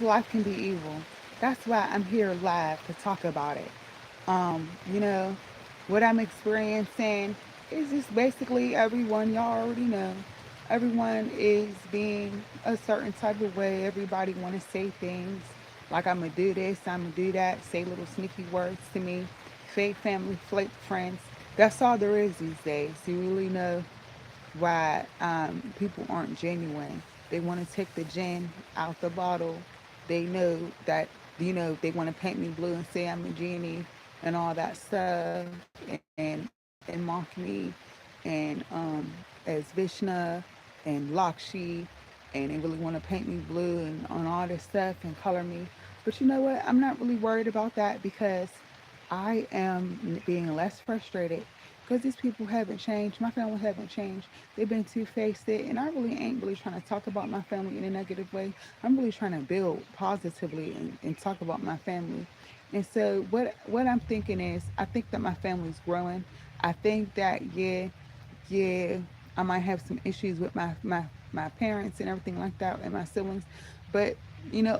life can be evil. That's why I'm here live to talk about it. You know, what I'm experiencing is just basically everyone, y'all already know. Everyone is being a certain type of way. Everybody want to say things like I'm gonna do this, I'm gonna do that, say little sneaky words to me, fake family, fake friends. That's all there is these days. You really know why people aren't genuine. They want to take the gin out the bottle. They know that, they want to paint me blue and say I'm a genie and all that stuff and mock me and as Vishna and Lakshi, and they really want to paint me blue and on all this stuff and color me. But you know what? I'm not really worried about that because I am being less frustrated because these people haven't changed. My family haven't changed. They've been two-faced, and I really ain't really trying to talk about my family in a negative way. I'm really trying to build positively and talk about my family. And so what I'm thinking is, I think that my family's growing. I think that yeah, I might have some issues with my parents and everything like that and my siblings, but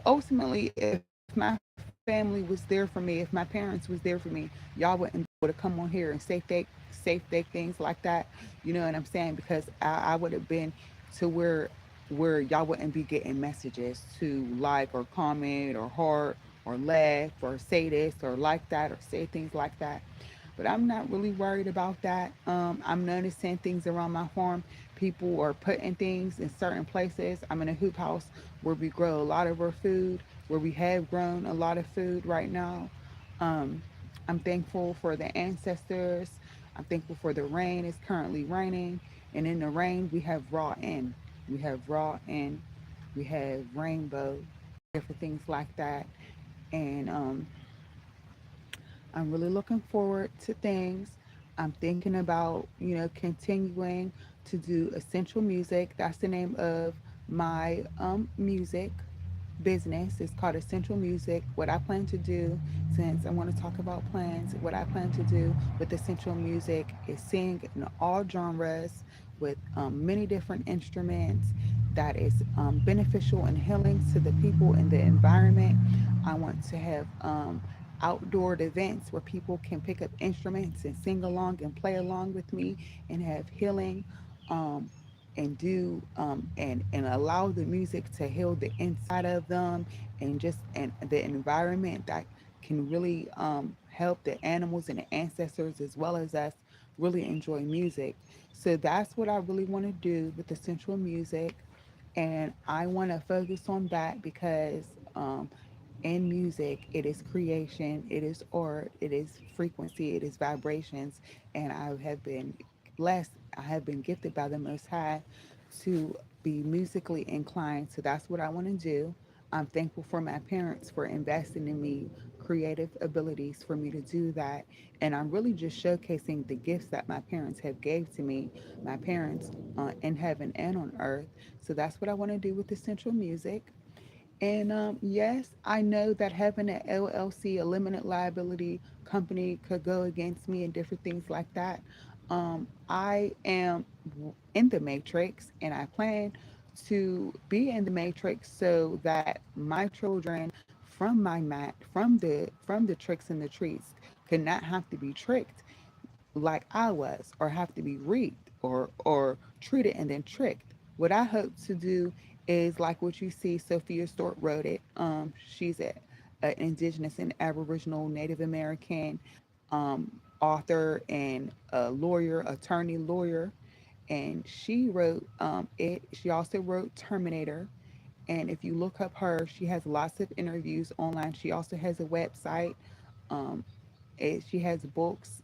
ultimately, if my family was there for me, if my parents was there for me, y'all wouldn't be able to come on here and say fake things like that. You know what I'm saying? Because I would have been to where y'all wouldn't be getting messages to like or comment or heart or laugh or say this or like that or say things like that. But I'm not really worried about that. I'm noticing things around my farm. People are putting things in certain places. I'm in a hoop house where we grow a lot of our food, where we have grown a lot of food right now. Um, I'm thankful for the ancestors. I'm thankful for the rain. It's currently raining. And in the rain, we have raw N. We have raw N. We have rainbow, different things like that. And I'm really looking forward to things. I'm thinking about, continuing to do essential music. That's the name of my music business. It's called Essential Music. What I plan to do, since I want to talk about plans, what I plan to do with Essential Music is sing in all genres with many different instruments that is beneficial and healing to the people in the environment. I want to have outdoor events where people can pick up instruments and sing along and play along with me and have healing. Um, and do and allow the music to heal the inside of them and just and the environment that can really help the animals and the ancestors as well as us really enjoy music. So that's what I really want to do with the central music, and I want to focus on that because in music, it is creation, it is art, it is frequency, it is vibrations, and I have been blessed, I have been gifted by the Most High to be musically inclined. So that's what I want to do. I'm thankful for my parents for investing in me creative abilities for me to do that, and I'm really just showcasing the gifts that my parents have gave to me, my parents in heaven and on earth. So that's what I want to do with essential music. And yes, I know that having an LLC, a limited liability company, could go against me and different things like that. I am in the matrix, and I plan to be in the matrix so that my children from my mat, from the tricks and the treats, could not have to be tricked like I was, or have to be rigged or treated and then tricked. What I hope to do is like what you see. Sophia Stewart wrote it. She's an Indigenous and Aboriginal Native American author and a lawyer, attorney lawyer, and she wrote it. She also wrote Terminator. And if you look up her, she has lots of interviews online. She also has a website. Um, she has books.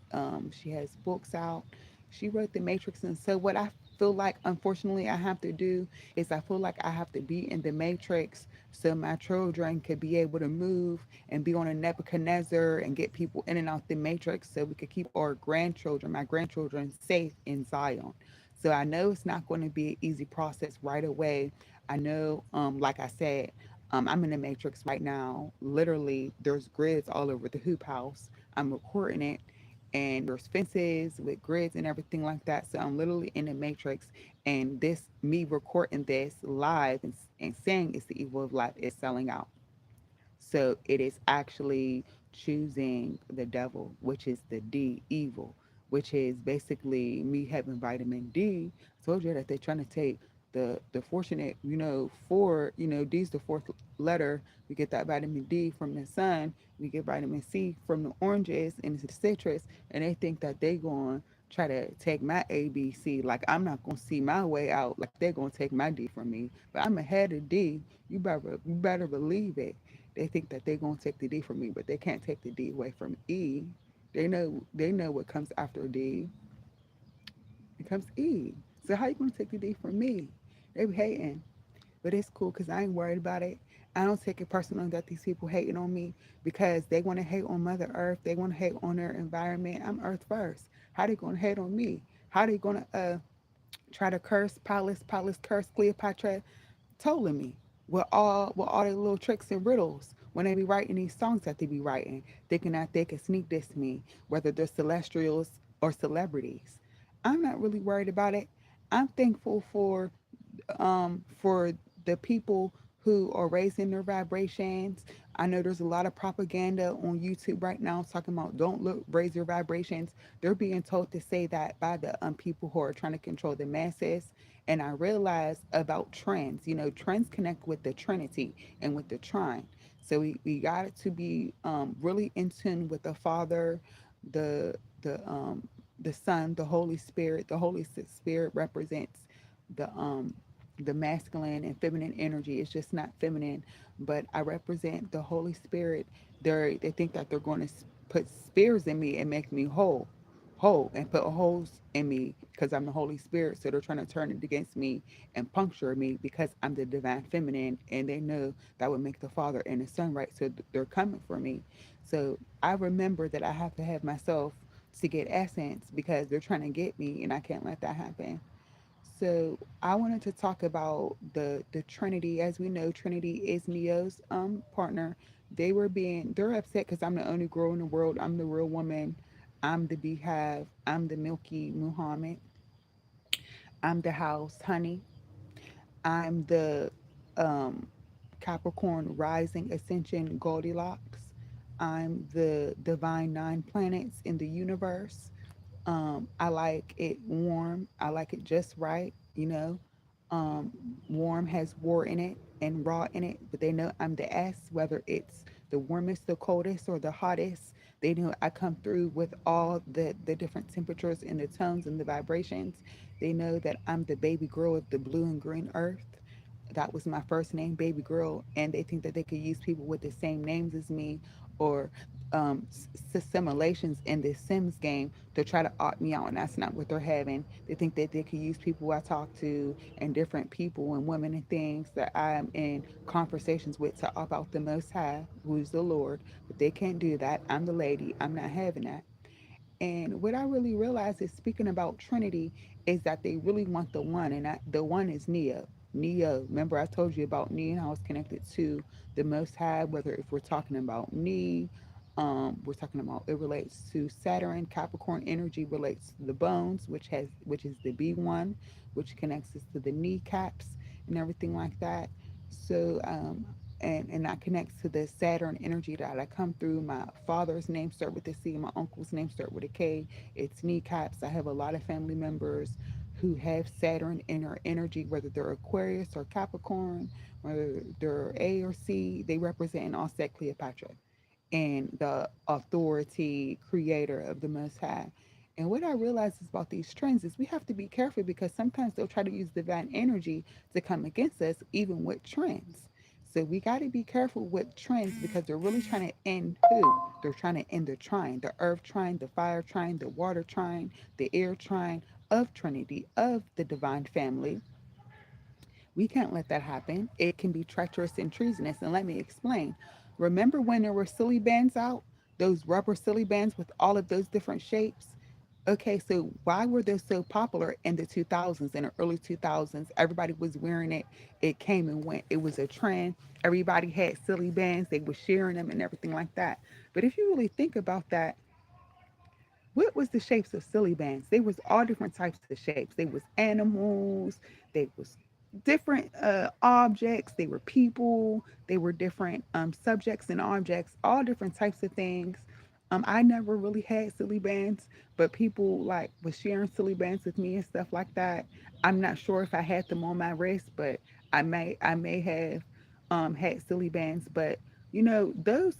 She has books out. She wrote The Matrix, and so what I feel like, unfortunately, I have to do is I feel like I have to be in the Matrix so my children could be able to move and be on a Nebuchadnezzar and get people in and out the Matrix so we could keep our grandchildren, my grandchildren, safe in Zion. So I know it's not going to be an easy process right away. I know, like I said, I'm in the Matrix right now. Literally, there's grids all over the hoop house. I'm recording it, and there's fences with grids and everything like that. So I'm literally in the matrix, and this me recording this live and saying it's the evil of life is selling out. So it is actually choosing the devil, which is the D, evil, which is basically me having vitamin D. I told you that they're trying to take the fortunate, D's the fourth letter. We get that vitamin D from the sun. We get vitamin C from the oranges and the citrus, and they think that they going try to take my ABC. Like I'm not gonna see my way out. Like they're gonna take my D from me, but I'm ahead of D. You better believe it. They think that they're gonna take the D from me, but they can't take the D away from E. They know what comes after D. It comes E. So how you gonna take the D from me? They be hating, but it's cool because I ain't worried about it. I don't take it personal that these people hating on me because they want to hate on Mother Earth. They want to hate on their environment. I'm Earth first. How they gonna hate on me? How they gonna try to curse Pallas curse Cleopatra? Ptolemy with all their little tricks and riddles when they be writing these songs that they be writing, thinking that they can sneak this me, whether they're celestials or celebrities. I'm not really worried about it. I'm thankful for the people who are raising their vibrations. I know there's a lot of propaganda on YouTube right now talking about don't look raise your vibrations. They're being told to say that by the people who are trying to control the masses. And I realized about trends. Trends connect with the Trinity and with the Trine. So we got to be really in tune with the Father, the the um, the Son, the Holy Spirit. The Holy Spirit represents the um the masculine and feminine energy. It's just not feminine, but I represent the Holy Spirit. They think that they're going to put spears in me and make me whole, and put holes in me because I'm the Holy Spirit. So they're trying to turn it against me and puncture me because I'm the divine feminine, and they know that would make the Father and the Son right. So they're coming for me. So I remember that I have to have myself to get essence because they're trying to get me, and I can't let that happen. So I wanted to talk about the Trinity. As we know, Trinity is Neo's partner. They're upset because I'm the only girl in the world. I'm the real woman. I'm the beehive. I'm the Milky Muhammad. I'm the house honey. I'm the um, Capricorn rising ascension Goldilocks. I'm the divine nine planets in the universe. I like it warm. I like it just right, Um, Warm has war in it and raw in it, but they know I'm the S, whether it's the warmest, the coldest, or the hottest. They know I come through with all the different temperatures and the tones and the vibrations. They know that I'm the baby girl of the blue and green earth. That was my first name, baby girl, and they think that they could use people with the same names as me or simulations in this Sims game to try to opt me out, and that's not what they're having. They think that they could use people I talk to and different people and women and things that I'm in conversations with to opt out the Most High, who's the Lord, but they can't do that. I'm the lady. I'm not having that. And what I really realized is speaking about Trinity is that they really want the one, and the one is Neo. Neo. Remember, I told you about Neo and how it's connected to the Most High. Whether if we're talking about knee, we're talking about it relates to Saturn. Capricorn energy relates to the bones, which is the B1, which connects us to the kneecaps and everything like that. So and that connects to the Saturn energy that I come through. My father's name start with a C, my uncle's name start with a K. It's kneecaps. I have a lot of family members who have Saturn in their energy, whether they're Aquarius or Capricorn, whether they're A or C. They represent Offset Cleopatra and the authority creator of the Most High. And what I realize is about these trends is we have to be careful because sometimes they'll try to use divine energy to come against us, even with trends. So we got to be careful with trends because they're really trying to end who? They're trying to end the trine, the earth trine, the fire trine, the water trine, the air trine of Trinity, of the divine family. We can't let that happen. It can be treacherous and treasonous. And let me explain. Remember when there were silly bands out? Those rubber silly bands with all of those different shapes? Okay, so why were they so popular in the 2000s, in the early 2000s? Everybody was wearing it. It came and went. It was a trend. Everybody had silly bands. They were sharing them and everything like that. But if you really think about that, what was the shapes of silly bands? They was all different types of shapes. They was animals. They was different objects. They were people. They were different subjects and objects, all different types of things. I never really had silly bands, but people like was sharing silly bands with me and stuff like that. I'm not sure if I had them on my wrist, but I may have had silly bands. But those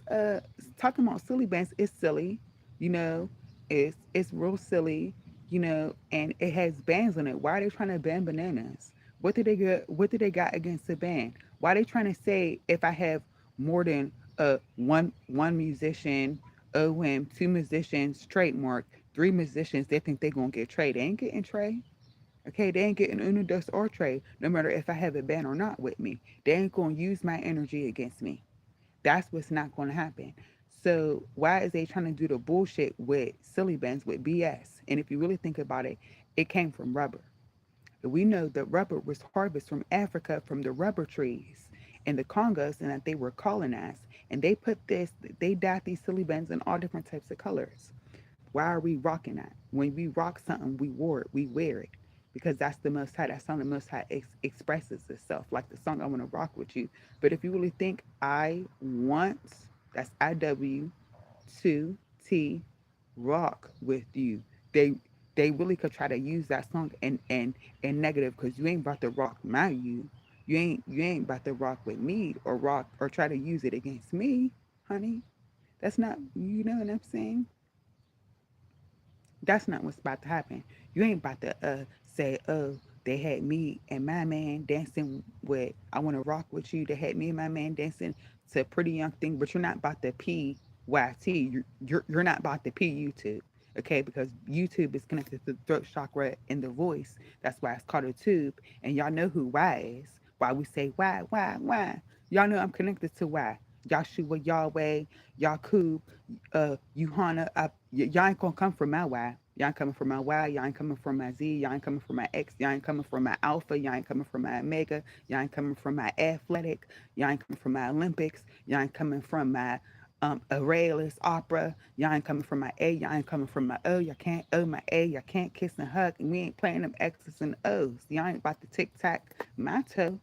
talking about silly bands is silly. You know, it's real silly. And it has bands on it. Why are they trying to ban bananas? What did they get? What did they got against the band? Why are they trying to say if I have more than one musician, OM, two musicians, trademark, three musicians, they think they're gonna get trade. They ain't getting trade. Okay, they ain't getting uno dos or trade, no matter if I have a band or not with me. They ain't gonna use my energy against me. That's what's not gonna happen. So why is they trying to do the bullshit with silly bands with BS? And if you really think about it, it came from rubber. We know that rubber was harvested from Africa from the rubber trees in the Congos and that they were colonized. And they dyed these silly bands in all different types of colors. Why are we rocking that? When we rock something, we wear it. Because that's the most high. That's how the most high expresses itself. Like the song I Want to Rock With You. But if you really think I want, that's IW2T rock with you. They they really could try to use that song and negative because you ain't about to rock my you. You ain't about to rock with me or rock or try to use it against me, honey. That's not what I'm saying? That's not what's about to happen. You ain't about to say, oh, they had me and my man dancing with I Wanna Rock With You. They had me and my man dancing to Pretty Young Thing, but you're not about to PYT. You're not about to P YouTube. Okay, because YouTube is connected to the throat chakra and the voice. That's why it's called a tube. And y'all know who Y is. Why we say why. Y'all know I'm connected to Y. Yahshua, Yahweh, Yakub, Yuhana, y'all ain't gonna come from my Y. Y'all ain't coming from my Y. Y'all ain't coming from my Z. Y'all ain't coming from my X. Y'all ain't coming from my Alpha. Y'all ain't coming from my Omega. Y'all ain't coming from my Athletic. Y'all ain't coming from my Olympics. Y'all ain't coming from my Aurelius Opera. Y'all ain't coming from my A. Y'all ain't coming from my O. Y'all can't O my A. Y'all can't kiss and hug. And we ain't playing them X's and O's. Y'all ain't about to tic tac my toe.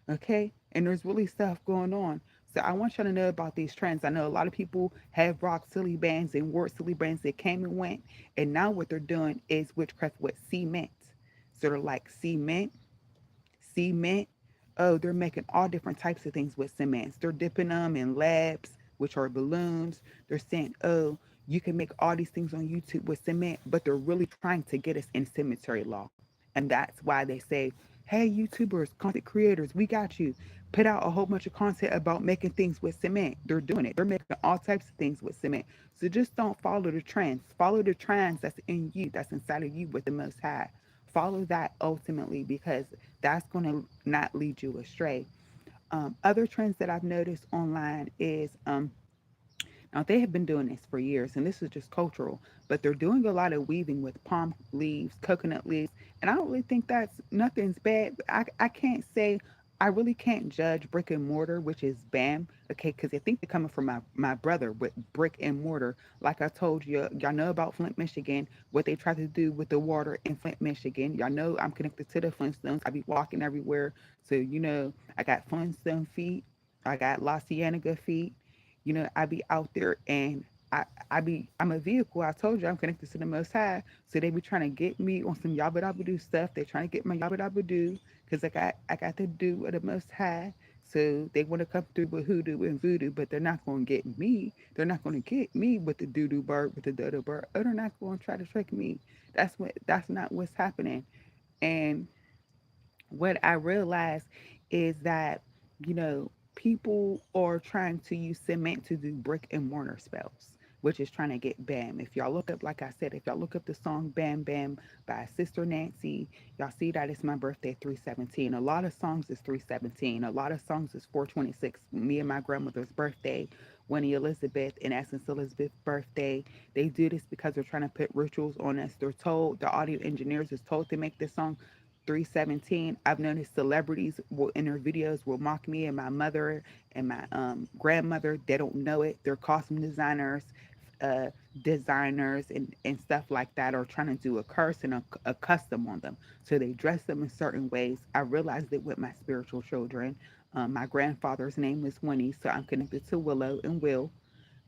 Okay? And there's really stuff going on. So I want y'all to know about these trends. I know a lot of people have rock silly bands and wore silly bands that came and went. And now what they're doing is witchcraft with cement. So they're like cement. Oh, they're making all different types of things with cements. They're dipping them in labs, which are balloons. They're saying, oh, you can make all these things on YouTube with cement, but they're really trying to get us in cemetery law. And that's why they say, hey, YouTubers, content creators, we got you. Put out a whole bunch of content about making things with cement. They're doing it. They're making all types of things with cement. So just don't follow the trends. Follow the trends that's in you, that's inside of you with the Most High. Follow that ultimately because that's going to not lead you astray. Other trends that I've noticed online is now they have been doing this for years, and this is just cultural, but they're doing a lot of weaving with palm leaves, coconut leaves, and I don't really think that's nothing's bad. I can't say I really can't judge brick and mortar, which is BAM, okay, because I think they're coming from my brother with brick and mortar. Like I told you, y'all know about Flint, Michigan, what they try to do with the water in Flint, Michigan. Y'all know I'm connected to the Flintstones. I be walking everywhere, so I got Flintstone feet, I got La Cienega feet. I be out there and I'm a vehicle. I told you I'm connected to the Most High, so they be trying to get me on some yabba dabba do stuff. They trying to get my yabba dabba do because I got to do with the Most High. So they want to come through with hoodoo and voodoo, but they're not going to get me. They're not going to get me with the doo doo bird with the dodo bird. Oh, they're not going to try to trick me. That's not what's happening. And what I realized is that, people are trying to use cement to do brick and mortar spells, which is trying to get BAM. If y'all look up, like I said, if y'all look up the song Bam Bam by Sister Nancy, y'all see that it's my birthday 317. A lot of songs is 317. A lot of songs is 426. Me and my grandmother's birthday, Winnie Elizabeth, and Essence Elizabeth's birthday. They do this because they're trying to put rituals on us. They're told, the audio engineers is told to make this song 317. I've noticed celebrities will in their videos will mock me and my mother and my grandmother. They don't know it. They're costume designers, designers and stuff like that are trying to do a curse and a custom on them. So they dress them in certain ways. I realized it with my spiritual children. My grandfather's name is Winnie, so I'm connected to Willow and Will.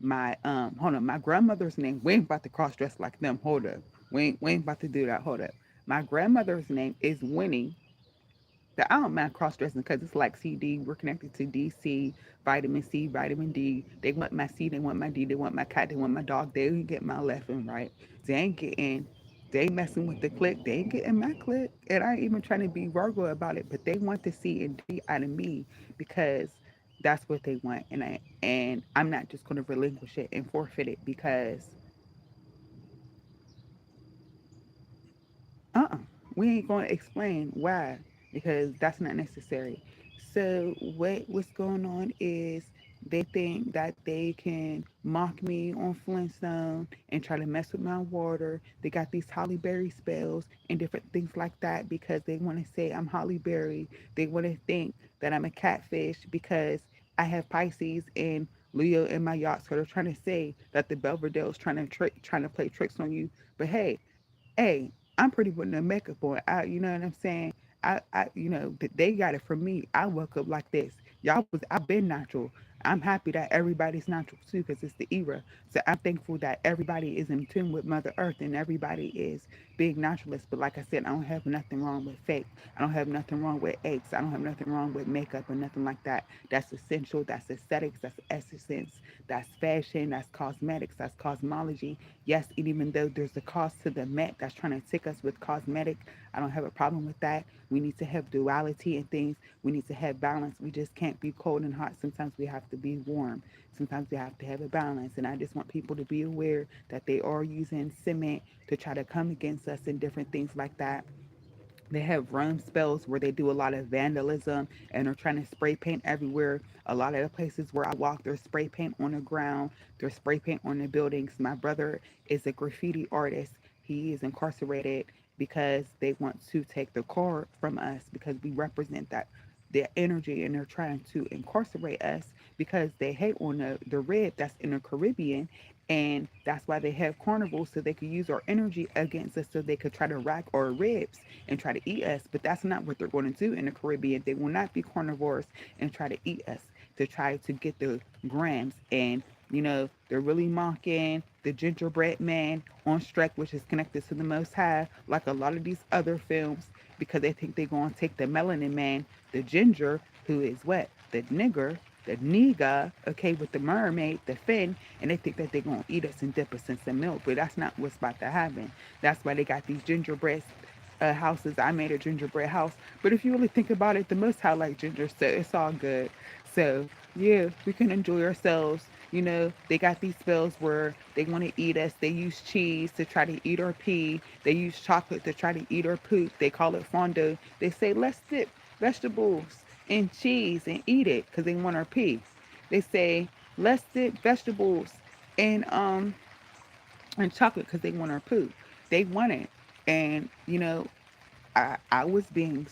My hold on, my grandmother's name. We ain't about to cross dress like them. Hold up, we ain't about to do that. Hold up. My grandmother's name is Winnie, the I don't mind cross dressing because it's like CD. We're connected to DC, vitamin C, vitamin D. They want my C, they want my D, they want my cat, they want my dog. They ain't get my left and right. They ain't getting. They messing with the click. They ain't getting my click. And I ain't even trying to be Virgo about it, but they want the C and D out of me because that's what they want. And I'm not just gonna relinquish it and forfeit it because uh-uh. We ain't going to explain why because that's not necessary. So what's going on is they think that they can mock me on Flintstone and try to mess with my water. They got these Holly Berry spells and different things like that because they want to say I'm Holly Berry. They want to think that I'm a catfish because I have Pisces and Leo in my yacht. So they're trying to say that the Belvedere's trying to play tricks on you. But hey, I'm pretty with no makeup on. You know what I'm saying? They got it from me. I woke up like this. I've been natural. I'm happy that everybody's natural too, because it's the era. So I'm thankful that everybody is in tune with Mother Earth and everybody is being naturalist. But like I said, I don't have nothing wrong with fake. I don't have nothing wrong with eggs. I don't have nothing wrong with makeup or nothing like that. That's essential. That's aesthetics. That's essence. That's fashion. That's cosmetics. That's cosmology. Yes, and even though there's a cost to the Met that's trying to tick us with cosmetic, I don't have a problem with that. We need to have duality in things. We need to have balance. We just can't be cold and hot. Sometimes we have to be warm. Sometimes we have to have a balance. And I just want people to be aware that they are using cement to try to come against us and different things like that. They have run spells where they do a lot of vandalism and are trying to spray paint everywhere. A lot of the places where I walk, there's spray paint on the ground, there's spray paint on the buildings. My brother is a graffiti artist. He is incarcerated because they want to take the car from us because we represent that their energy and they're trying to incarcerate us because they hate on the red that's in the Caribbean, and that's why they have carnivals so they could use our energy against us so they could try to rack our ribs and try to eat us. But that's not what they're going to do in the Caribbean. They will not be carnivores and try to eat us to try to get the grams. And they're really mocking the gingerbread man on Shrek, which is connected to the Most High, like a lot of these other films, because they think they're going to take the melanin man, the ginger, who is what? The nigger, the nigga, okay, with the mermaid, the fin, and they think that they're going to eat us and dip us in some milk, but that's not what's about to happen. That's why they got these gingerbread houses. I made a gingerbread house, but if you really think about it, the Most High like ginger, so it's all good. So yeah, we can enjoy ourselves. They got these spells where they want to eat us. They use cheese to try to eat our pee. They use chocolate to try to eat our poop. They call it fondue. They say, let's dip vegetables in cheese and eat it because they want our pee. They say, let's dip vegetables in and chocolate because they want our poop. They want it. And I was being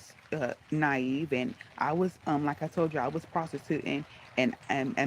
naive, and I was like I told you, I was prostituting, and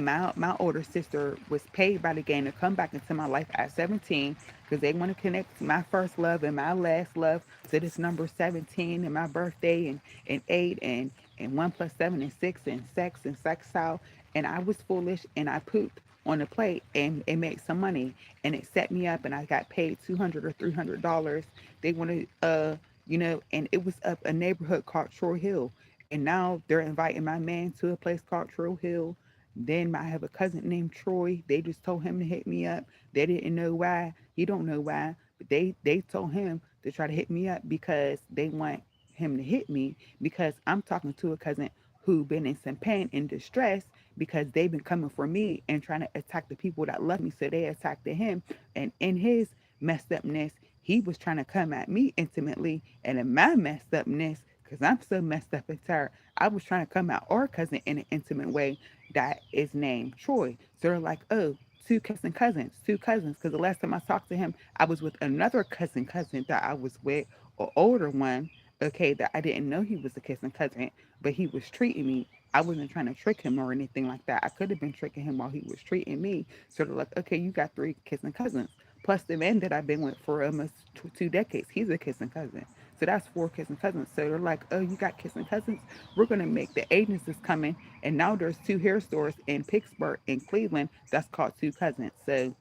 my older sister was paid by the game to come back into my life at 17 because they want to connect my first love and my last love to this number 17 and my birthday and 8 and 1 plus 7 and 6 and sex out. And I was foolish and I pooped on the plate and it made some money and it set me up and I got paid $200 or $300. They wanted and it was up a neighborhood called Troy Hill. And now they're inviting my man to a place called Troy Hill. Then I have a cousin named Troy. They just told him to hit me up. They didn't know why. He don't know why, but they told him to try to hit me up because they want him to hit me because I'm talking to a cousin who been in some pain and distress because they've been coming for me and trying to attack the people that love me. So they attacked him, and in his messed upness, he was trying to come at me intimately, and in my messed upness, because I'm so messed up and tired, I was trying to come at our cousin in an intimate way that is named Troy. So they're like, oh, two cousins. Because the last time I talked to him, I was with another cousin that I was with, an older one, okay, that I didn't know he was a cousin, but he was treating me I wasn't trying to trick him or anything like that. I could have been tricking him while he was treating me. Sort of like, okay, you got three kissing cousins. Plus the man that I've been with for almost 2 decades, he's a kissing cousin. So that's four kissing cousins. So they're like, oh, you got kissing cousins? We're going to make the agents is coming. And now there's two hair stores in Pittsburgh and Cleveland that's called two cousins. So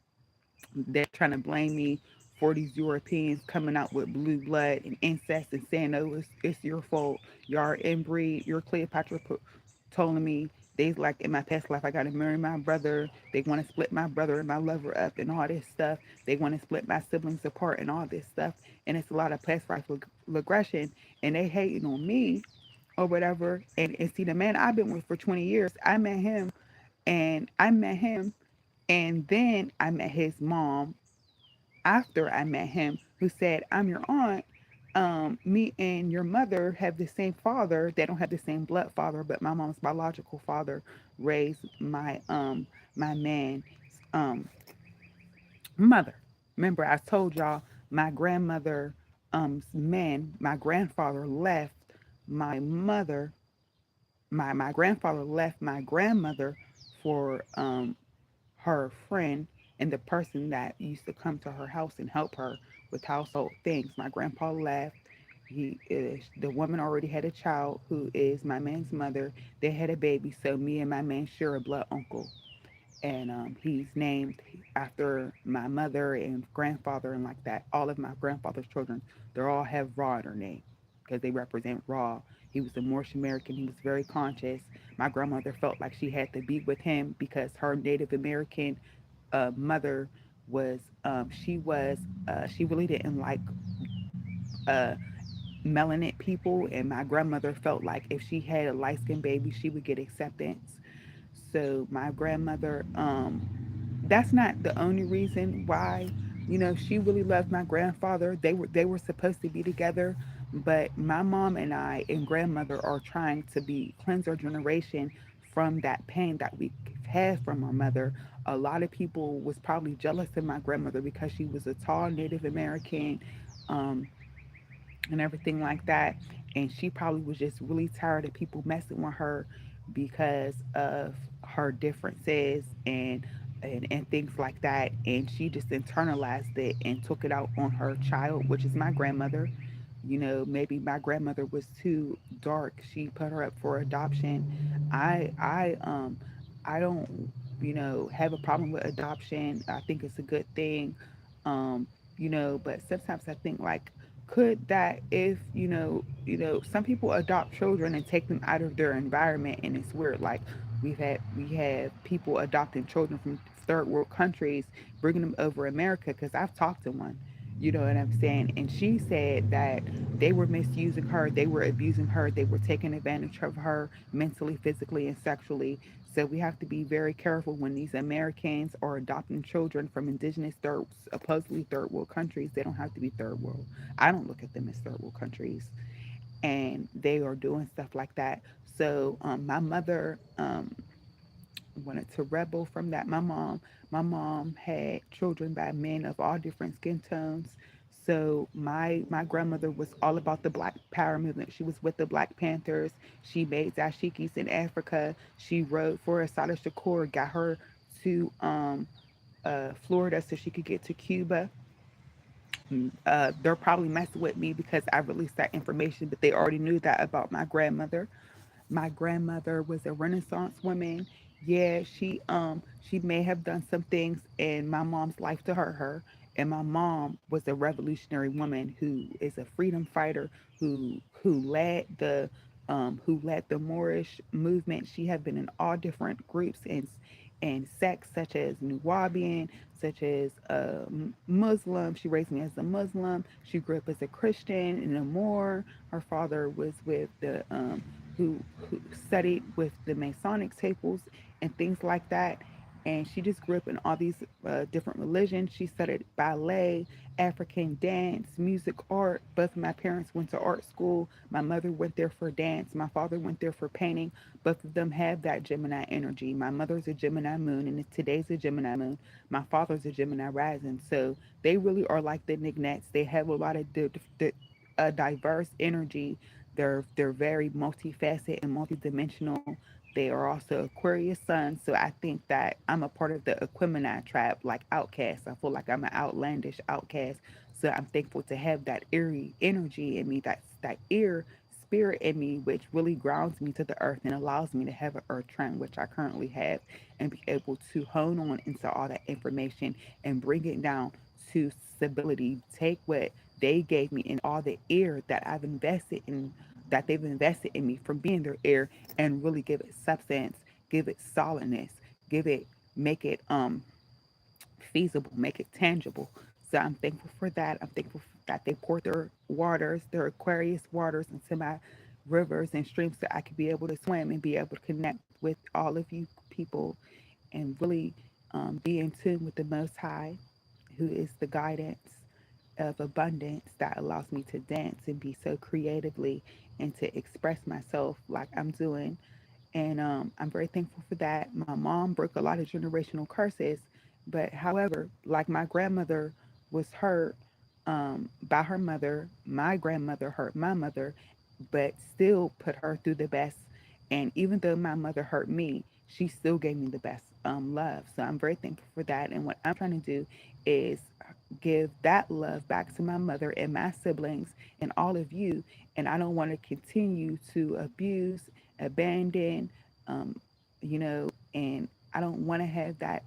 they're trying to blame me for these Europeans coming out with blue blood and incest and saying, oh, it's your fault. You're inbreed. You're Cleopatra telling me they like in my past life I got to marry my brother. They want to split my brother and my lover up and all this stuff. They want to split my siblings apart and all this stuff. And it's a lot of past life aggression. And they hating on me or whatever. And see, the man I've been with for 20 years, I met him and then I met his mom after I met him, who said, I'm your aunt. Me and your mother have the same father. They don't have the same blood father, but my mom's biological father raised my man's um mother. Remember, I told y'all my grandmother man, my grandfather left my mother, my grandfather left my grandmother for her friend and the person that used to come to her house and help her with household things. My grandpa left. The woman already had a child who is my man's mother. They had a baby, so me and my man share a blood uncle, and he's named after my mother and grandfather and like that. All of my grandfather's children, they all have Raw in their name because they represent Raw. He was a Moorish American. He was very conscious. My grandmother felt like she had to be with him because her Native American mother was she really didn't like uh, melanin people, and my grandmother felt like if she had a light skinned baby, she would get acceptance. So my grandmother, that's not the only reason why. She really loved my grandfather. They were supposed to be together, but my mom and I and grandmother are trying to be cleanse our generation from that pain that we had from our mother. A lot of people was probably jealous of my grandmother because she was a tall Native American. Um, and everything like that. And she probably was just really tired of people messing with her because of her differences and things like that. And she just internalized it and took it out on her child, which is my grandmother. Maybe my grandmother was too dark. She put her up for adoption. I don't, have a problem with adoption. I think it's a good thing. Um, but sometimes I think like could that if some people adopt children and take them out of their environment, and it's weird like we have people adopting children from third world countries bringing them over America because I've talked to one, you know what I'm saying, and she said that they were misusing her, they were abusing her, they were taking advantage of her mentally, physically, and sexually. So we have to be very careful when these Americans are adopting children from indigenous supposedly third world countries. They don't have to be third world. I don't look at them as third world countries, and they are doing stuff like that. So my mother wanted to rebel from that. My mom had children by men of all different skin tones. So my grandmother was all about the Black Power movement. She was with the Black Panthers. She made dashikis in Africa. She rode for Asada Shakur, got her to Florida so she could get to Cuba. They're probably messing with me because I released that information, but they already knew that about my grandmother. My grandmother was a Renaissance woman. Yeah, she may have done some things in my mom's life to hurt her. And my mom was a revolutionary woman who is a freedom fighter who led the Moorish movement. She had been in all different groups and sects such as Nuwabian, such as Muslim. She raised me as a Muslim. She grew up as a Christian and a Moor. Her father was with the who studied with the Masonic tables and things like that. And she just grew up in all these different religions. She studied ballet, African dance, music, art. Both of my parents went to art school. My mother went there for dance. My father went there for painting. Both of them have that Gemini energy. My mother's a Gemini moon, and today's a Gemini moon. My father's a Gemini rising. So they really are like the Knickknacks. They have a lot of diverse energy. They're very multifaceted and multidimensional. They are also Aquarius sun, so I think that I'm a part of the Aquemini tribe, like outcast. I feel like I'm an outlandish outcast. So I'm thankful to have that eerie energy in me, that ear spirit in me, which really grounds me to the earth and allows me to have an earth trend, which I currently have, and be able to hone on into all that information and bring it down to stability. Take what they gave me and all the air that I've invested in, that they've invested in me from being their air, and really give it substance, give it solidness, give it, make it feasible, make it tangible. So I'm thankful for that. I'm thankful that they poured their waters, their Aquarius waters, into my rivers and streams so I could be able to swim and be able to connect with all of you people and really be in tune with the Most High, who is the guidance of abundance that allows me to dance and be so creatively and to express myself like I'm doing. And I'm very thankful for that. My mom broke a lot of generational curses, but however, like my grandmother was hurt by her mother, my grandmother hurt my mother, but still put her through the best. And even though my mother hurt me, she still gave me the best love. So I'm very thankful for that. And what I'm trying to do is give that love back to my mother and my siblings and all of you. And I don't want to continue to abuse, abandon, um, and I don't want to have that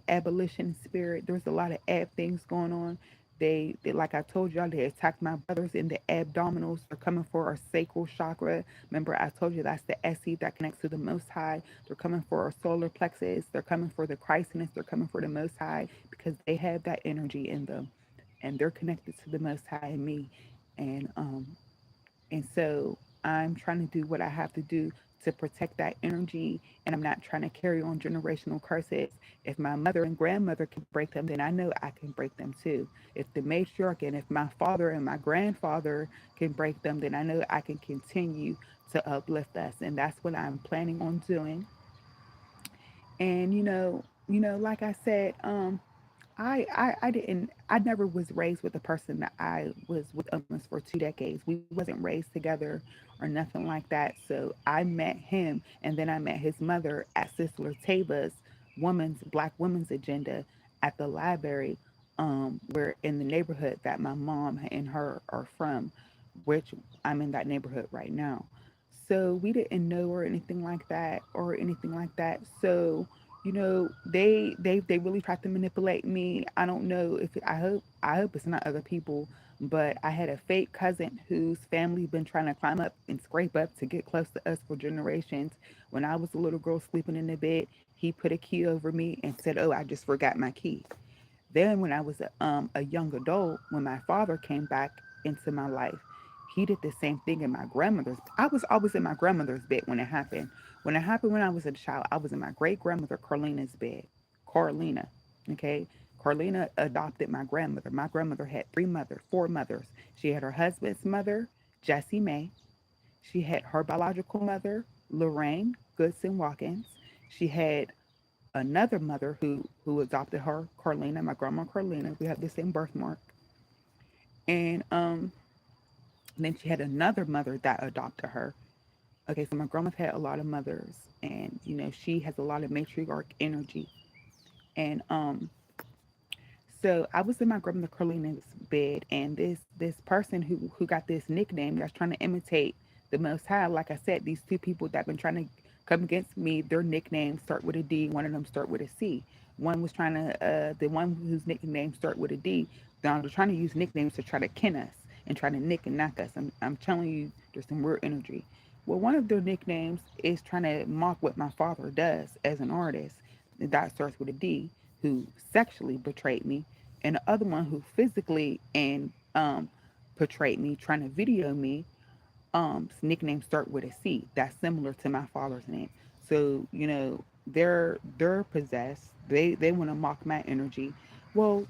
abolition spirit. There's a lot of ab things going on. They like I told y'all, they attacked my brothers in the abdominals. They're coming for our sacral chakra. Remember, I told you that's the SE that connects to the Most High. They're coming for our solar plexus. They're coming for the Christness. They're coming for the Most High because they have that energy in them, and they're connected to the Most High and me. And so I'm trying to do what I have to do to protect that energy. And I'm not trying to carry on generational curses. If my mother and grandmother can break them, then I know I can break them too. If the matriarch and if my father and my grandfather can break them, then I know I can continue to uplift us. And that's what I'm planning on doing. And like I said, I didn't I never was raised with a person that I was with almost for 2 decades. We wasn't raised together or nothing like that. So I met him and then I met his mother at Sister Taba's Black Women's Agenda at the library, where in the neighborhood that my mom and her are from, which I'm in that neighborhood right now. So we didn't know or anything like that or anything like that. So they really tried to manipulate me. I don't know if I hope it's not other people, but I had a fake cousin whose family been trying to climb up and scrape up to get close to us for generations. When I was a little girl sleeping in the bed, he put a key over me and said, "Oh, I just forgot my key." Then, when I was a young adult, when my father came back into my life, he did the same thing in my grandmother's. I was always in my grandmother's bed when it happened. When it happened when I was a child, I was in my great grandmother Carlina's bed. Carlina, okay? Carlina adopted my grandmother. My grandmother had four mothers. She had her husband's mother, Jessie May. She had her biological mother, Lorraine Goodson Watkins. She had another mother who adopted her, Carlina, my grandma Carlina. We have the same birthmark. And then she had another mother that adopted her. Okay, so my grandma's had a lot of mothers, and she has a lot of matriarch energy. And so I was in my grandmother Carlina's bed, and this person who got this nickname that's trying to imitate the Most High. Like I said, these two people that been trying to come against me, their nicknames start with a D. One of them start with a C. One was trying to the one whose nickname start with a D. Now they're trying to use nicknames to try to kin us and try to nick and knock us. I'm telling you, there's some weird energy. Well, one of their nicknames is trying to mock what my father does as an artist. That starts with a D, who sexually betrayed me, and the other one who physically and portrayed me, trying to video me. Nicknames start with a C. That's similar to my father's name. So they're possessed. They want to mock my energy. Well,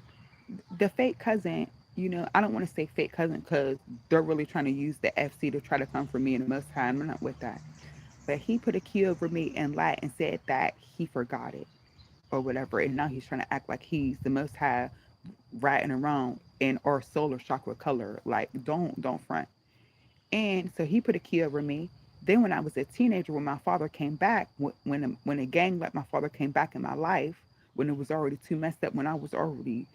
the fake cousin. I don't want to say fake cousin because they're really trying to use the FC to try to come for me in the most high. I'm not with that. But he put a key over me and lied and said that he forgot it or whatever. And now he's trying to act like he's the most high riding around in our solar chakra color. Like, don't front. And so he put a key over me. Then when I was a teenager, when my father came back, when a gang like my father came back in my life, when it was already too messed up, when I was already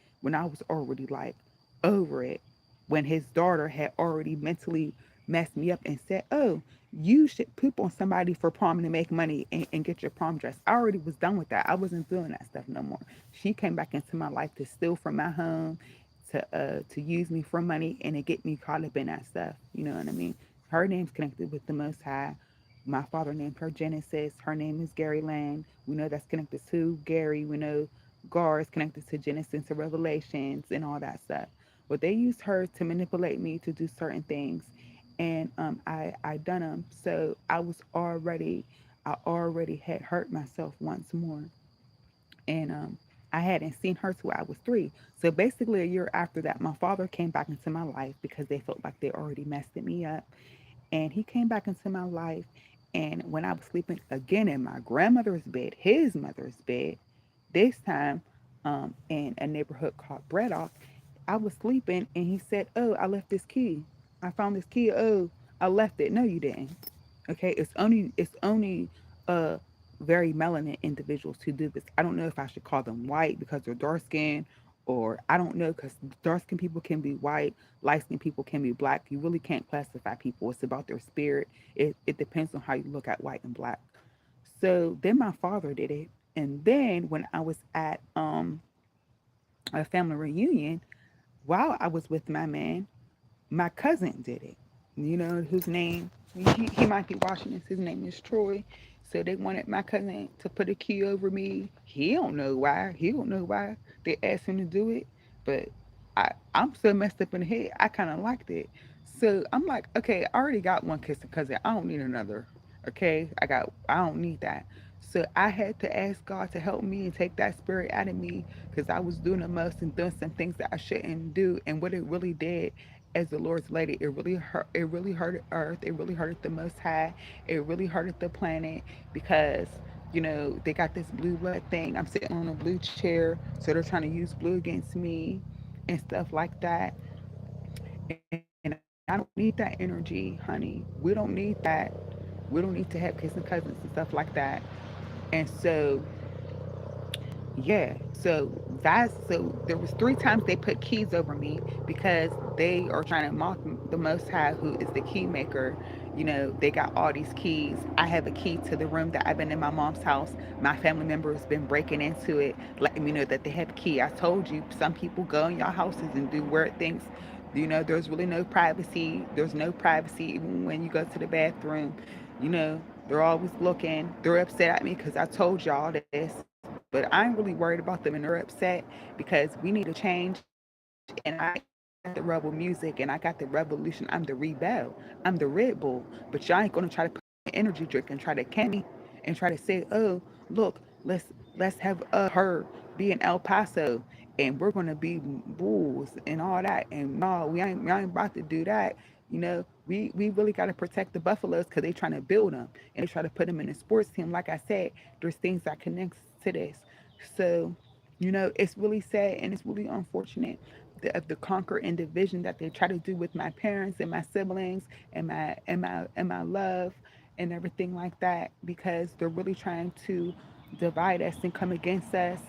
like over it, when his daughter had already mentally messed me up and said, "Oh, you should poop on somebody for prom to make money and get your prom dress." I already was done with that. I wasn't doing that stuff no more. She came back into my life to steal from my home, to use me for money and to get me caught up in that stuff. You know what I mean? Her name's connected with the Most High. My father named her Genesis. Her name is Gary Land. We know that's connected to Gary. We know Gar is connected to Genesis and Revelations and all that stuff. But they used her to manipulate me to do certain things, and I done them. So I already had hurt myself once more, and I hadn't seen her till I was 3. So basically, a year after that, my father came back into my life because they felt like they already messed me up, and he came back into my life. And when I was sleeping again in my grandmother's bed, his mother's bed, this time in a neighborhood called Braddock, I was sleeping and he said, "Oh, I left this key. I found this key. Oh, I left it." No, you didn't. Okay, it's only uh very melanin individuals who do this. I don't know if I should call them white because they're dark skinned, or I don't know, because dark skinned people can be white, light skinned people can be black. You really can't classify people. It's about their spirit. It depends on how you look at white and black. So then my father did it. And then when I was at a family reunion, while I was with my man, my cousin did it. You know, whose name, he might be watching this. His name is Troy. So they wanted my cousin to put a key over me. He don't know why. He don't know why they asked him to do it. But I'm so messed up in the head. I kind of liked it. So I'm like, okay, I already got one kissing cousin. I don't need another. Okay, I don't need that. So I had to ask God to help me and take that spirit out of me, because I was doing the most and doing some things that I shouldn't do. And what it really did, as the Lord's lady, it really hurt. It really hurted Earth. It really hurted the Most High. It really hurted the planet, because they got this blue blood thing. I'm sitting on a blue chair, so they're trying to use blue against me and stuff like that. And I don't need that energy, honey. We don't need that. We don't need to have kissing cousins and stuff like that. And so yeah, so there was 3 times they put keys over me, because they are trying to mock the Most High, who is the key maker. They got all these keys. I have a key to the room that I've been in my mom's house. My family member has been breaking into it, letting me know that they have a key. I told you, some people go in your houses and do weird things. There's really no privacy. There's no privacy even when you go to the bathroom. They're always looking. They're upset at me because I told y'all this, but I ain't really worried about them, and they're upset because we need to change. And I got the rebel music and I got the revolution. I'm the rebel. I'm the Red Bull. But y'all ain't gonna try to put me in an energy drink and try to can me and try to say, "Oh, look, let's have her be in El Paso and we're gonna be bulls and all that." And no, we ain't about to do that. We really got to protect the Buffaloes because they trying to build them and they try to put them in a sports team. Like I said, there's things that connects to this. So, it's really sad and it's really unfortunate, the conquer and division that they try to do with my parents and my siblings and my love and everything like that, because they're really trying to divide us and come against us,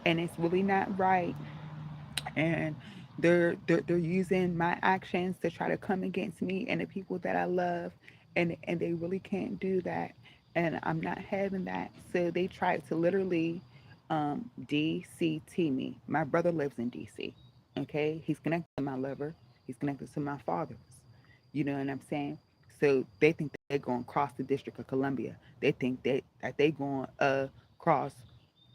and it's really not right. And they're using my actions to try to come against me and the people that I love, and they really can't do that, and I'm not having that. So they tried to literally DCT me. My brother lives in DC. Okay, he's connected to my lover. He's connected to my father's. You know what I'm saying? So they think that they're going to cross the District of Columbia. They think that they going cross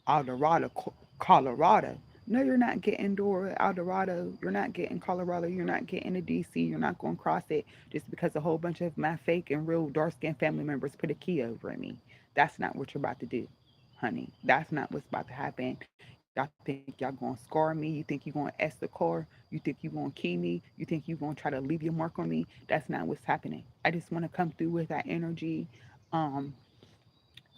Eldorado, Colorado. No, you're not getting Eldorado. You're not getting Colorado. You're not getting to DC. You're not going to cross it just because a whole bunch of my fake and real dark skinned family members put a key over me. That's not what you're about to do, honey. That's not what's about to happen. Y'all think y'all going to scar me. You think you're going to S the car. You think you're going to key me. You think you're going to try to leave your mark on me. That's not what's happening. I just want to come through with that energy. Um,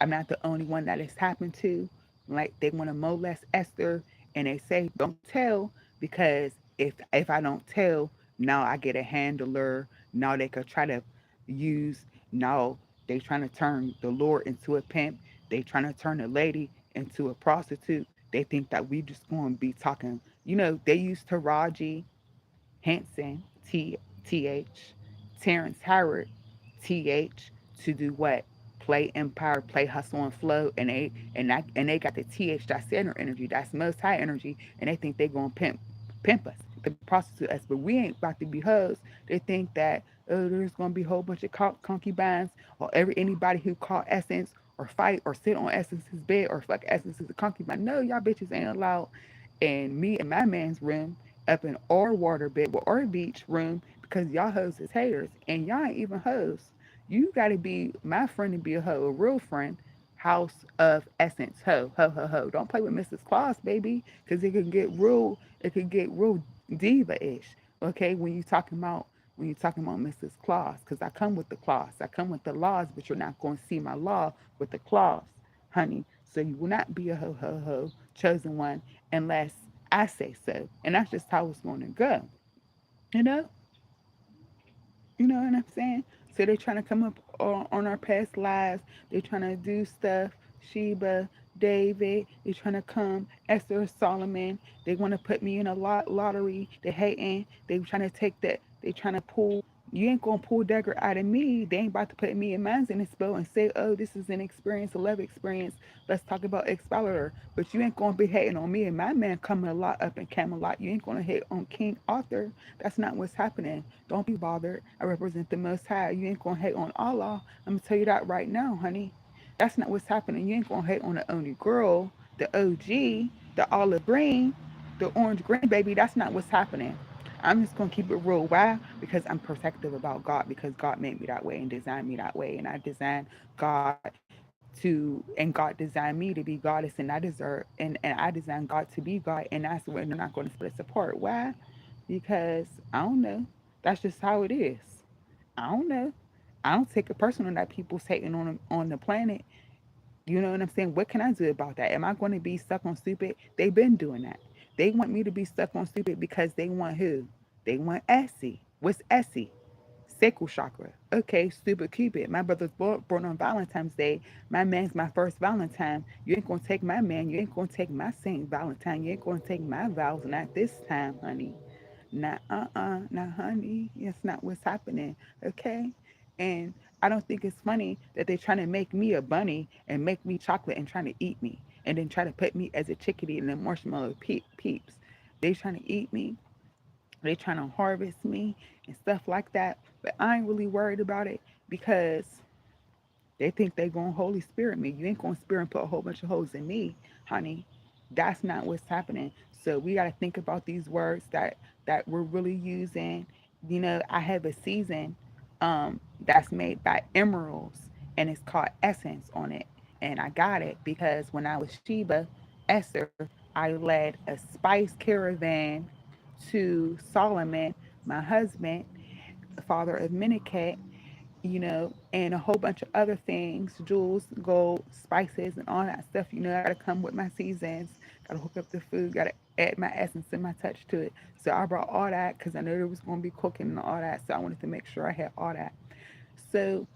I'm not the only one that it's happened to. Like, they want to molest Esther, and they say don't tell, because if I don't tell, now I get a handler. Now they could try to use, now They trying to turn the Lord into a pimp. They trying to turn a lady into a prostitute. They think that we just going to be talking. They used Taraji Henson, TH, Terrence Howard, TH, to do what? Play Empire, play Hustle and Flow, and they got the TH, that's center energy, that's most high energy, and they think they gonna pimp us, to prostitute us, but we ain't about to be hoes. They think that there's gonna be a whole bunch of concubines or anybody who call Essence or fight or sit on Essence's bed or fuck Essence's concubine. No, y'all bitches ain't allowed in me and my man's room up in our water bed with our beach room because y'all hoes is haters and y'all ain't even hoes. You gotta be my friend to be a hoe, a real friend. House of Essence, ho, ho, ho, ho. Don't play with Mrs. Claus, baby, because it could get real diva-ish. Okay, when you talking about Mrs. Claus, because I come with the claws, I come with the laws, but you're not going to see my law with the claws, honey. So you will not be a ho, ho, ho, chosen one, unless I say so. And that's just how it's going to go. You know? You know what I'm saying? So they're trying to come up on our past lives. They're trying to do stuff. Sheba, David. They're trying to come. Esther, Solomon. They want to put me in a lottery. They hating. They trying to take that. They trying to pull. You ain't gonna pull dagger out of me. They ain't about to put me and mines in this boat and say, "Oh, this is an experience, a love experience. Let's talk about Excalibur." But you ain't gonna be hating on me and my man coming a lot up in Camelot. You ain't gonna hate on King Arthur. That's not what's happening. Don't be bothered. I represent the Most High. You ain't gonna hate on Allah. I'm gonna tell you that right now, honey. That's not what's happening. You ain't gonna hate on the only girl, the OG, the olive green, the orange green, baby. That's not what's happening. I'm just gonna keep it real. Why? Because I'm protective about God. Because God made me that way and designed me that way, and I designed God and God designed me to be goddess, and I designed God to be God, and that's when they're not going to split us apart. Why? Because I don't know. That's just how it is. I don't know. I don't take it personal that people's hating on the planet. You know what I'm saying? What can I do about that? Am I going to be stuck on stupid? They've been doing that. They want me to be stuck on stupid because they want who? They want Essie. What's Essie? Sacral chakra. Okay, stupid Cupid. My brother's born on Valentine's Day. My man's my first Valentine. You ain't gonna take my man. You ain't gonna take my Saint Valentine. You ain't gonna take my vows. Not this time, honey. Not not honey. It's not what's happening. Okay? And I don't think it's funny that they're trying to make me a bunny and make me chocolate and trying to eat me. And then try to put me as a chickadee and a marshmallow peeps. They trying to eat me, they trying to harvest me and stuff like that. But I ain't really worried about it because they think they going to Holy Spirit me. You ain't going to spirit and put a whole bunch of holes in me, honey. That's not what's happening. So we got to think about these words that we're really using. I have a season that's made by emeralds and it's called Essence on it. And I got it because when I was Sheba Esther, I led a spice caravan to Solomon, my husband, the father of Miniket, and a whole bunch of other things, jewels, gold, spices, and all that stuff. I gotta come with my seasons, gotta hook up the food, gotta add my essence and my touch to it. So I brought all that because I knew there was gonna be cooking and all that. So I wanted to make sure I had all that. So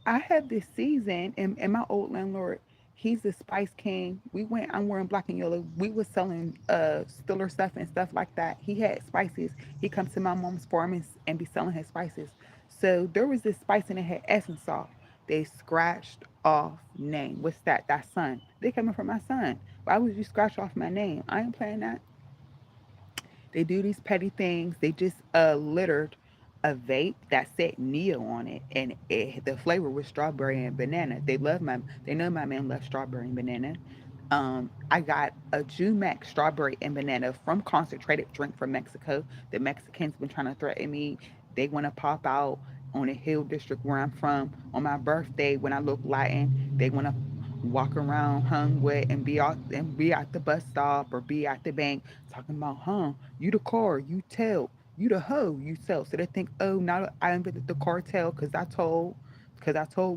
I have this season, and my old landlord, he's the Spice King. I'm wearing black and yellow. We was selling Stiller stuff and stuff like that. He had spices. He comes to my mom's farm and be selling his spices. So there was this spice and it had essence off. They scratched off name. What's that? That son. They coming from my son. Why would you scratch off my name? I ain't playing that. They do these petty things. They just littered a vape that said Neo on it, and the flavor was strawberry and banana. They know my man loves strawberry and banana. I got a Jumac strawberry and banana from concentrated drink from Mexico. The Mexicans been trying to threaten me. They want to pop out on the hill district where I'm from on my birthday when I look Latin. They want to walk around hung with and be at the bus stop or be at the bank talking about, you the car, you tell, you the hoe, you sell. So they think, oh, now I invented the cartel because I told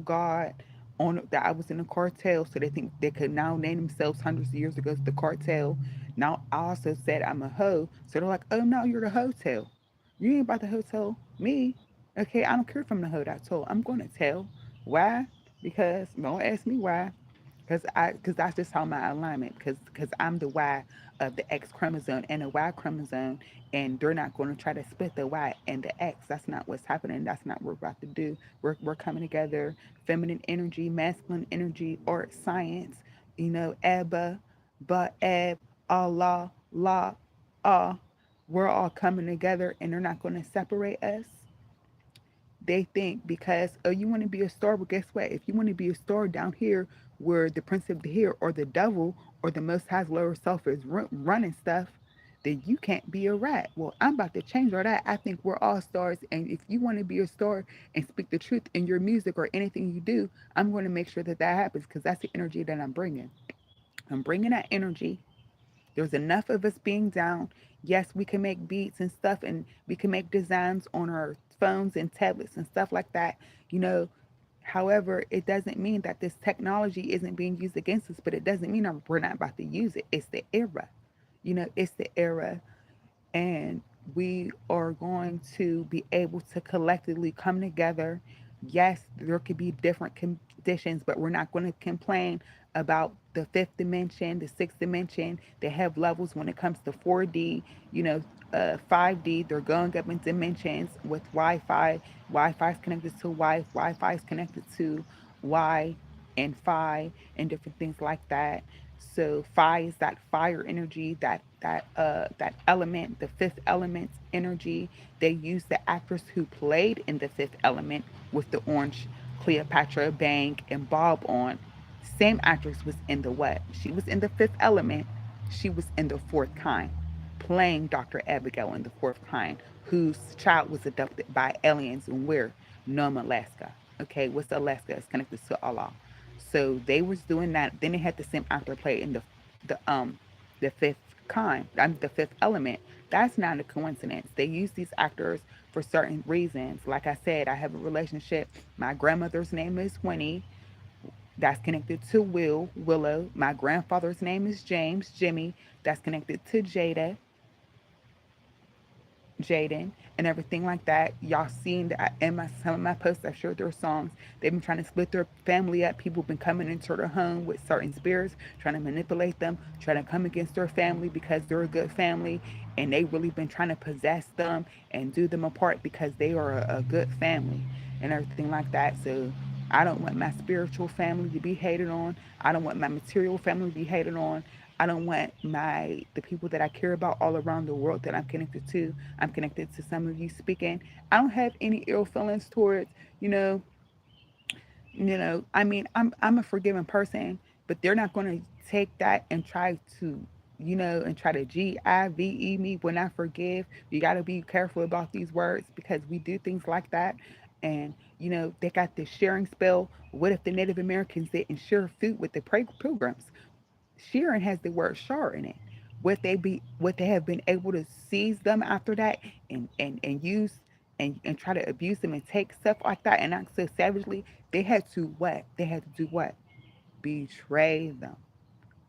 God on that I was in the cartel. So they think they could now name themselves hundreds of years ago as the cartel. Now I also said I'm a hoe. So they're like, oh, now you're the hotel. You ain't about the hotel me. Okay, I don't care if I'm the hoe that told. I'm going to tell. Why? Because don't ask me why. Because that's just how my alignment. Because I'm the Y of the X chromosome and the Y chromosome, and they're not going to try to split the Y and the X. That's not what's happening. That's not what we're about to do. We're coming together. Feminine energy, masculine energy, art, science. Abba, Ba, Eb, Allah, La, Ah. We're all coming together, and they're not going to separate us. They think because, oh, you want to be a star, well, guess what? If you want to be a star down here where the prince of the air or the devil or the most high's lower self is running stuff, then you can't be a rat. Well, I'm about to change all that. I think we're all stars, and if you want to be a star and speak the truth in your music or anything you do, I'm going to make sure that that happens because that's the energy that I'm bringing. I'm bringing that energy. There's enough of us being down. Yes, we can make beats and stuff, and we can make designs on our phones and tablets and stuff like that. You know, However, it doesn't mean that this technology isn't being used against us, but it doesn't mean that we're not about to use it. It's the era. It's the era, and we are going to be able to collectively come together. Yes, there could be different conditions, but we're not going to complain about the fifth dimension, the sixth dimension. They have levels when it comes to 4D, 5D. They're going up in dimensions with Wi-Fi. Wi-Fi is connected to Wi. Wi-Fi is connected to Y and Phi and different things like that. So Phi is that fire energy, that element, the fifth element's energy. They use the actors who played in the fifth element with the orange Cleopatra bang and bob on. Same actress was in the what? She was in the fifth element. She was in the fourth kind, playing Dr. Abigail in the fourth kind, whose child was adopted by aliens and where? Nome, Alaska. Okay, what's Alaska? It's connected to Allah. So they was doing that. Then they had the same actor play in the fifth kind. The fifth element. That's not a coincidence. They use these actors for certain reasons. Like I said, I have a relationship. My grandmother's name is Winnie. That's connected to Willow. My grandfather's name is Jimmy. That's connected to Jaden, and everything like that. Y'all seen that in some of my posts. I've shared their songs. They've been trying to split their family up. People have been coming into their home with certain spirits, trying to manipulate them, trying to come against their family because they're a good family, and they really been trying to possess them and do them apart because they are a good family and everything like that. So I don't want my spiritual family to be hated on. I don't want my material family to be hated on. I don't want the people that I care about all around the world that I'm connected to. I'm connected to some of you speaking. I don't have any ill feelings towards, you know, I mean, I'm a forgiving person, but they're not going to take that and try to, and try to give me when I forgive. You got to be careful about these words because we do things like that. And, they got this sharing spell. What if the Native Americans didn't share food with the pilgrims? Sharon has the word shar in it. What they have been able to seize them after that and use and try to abuse them and take stuff like that and act so savagely, they had to what? They had to do what? Betray them.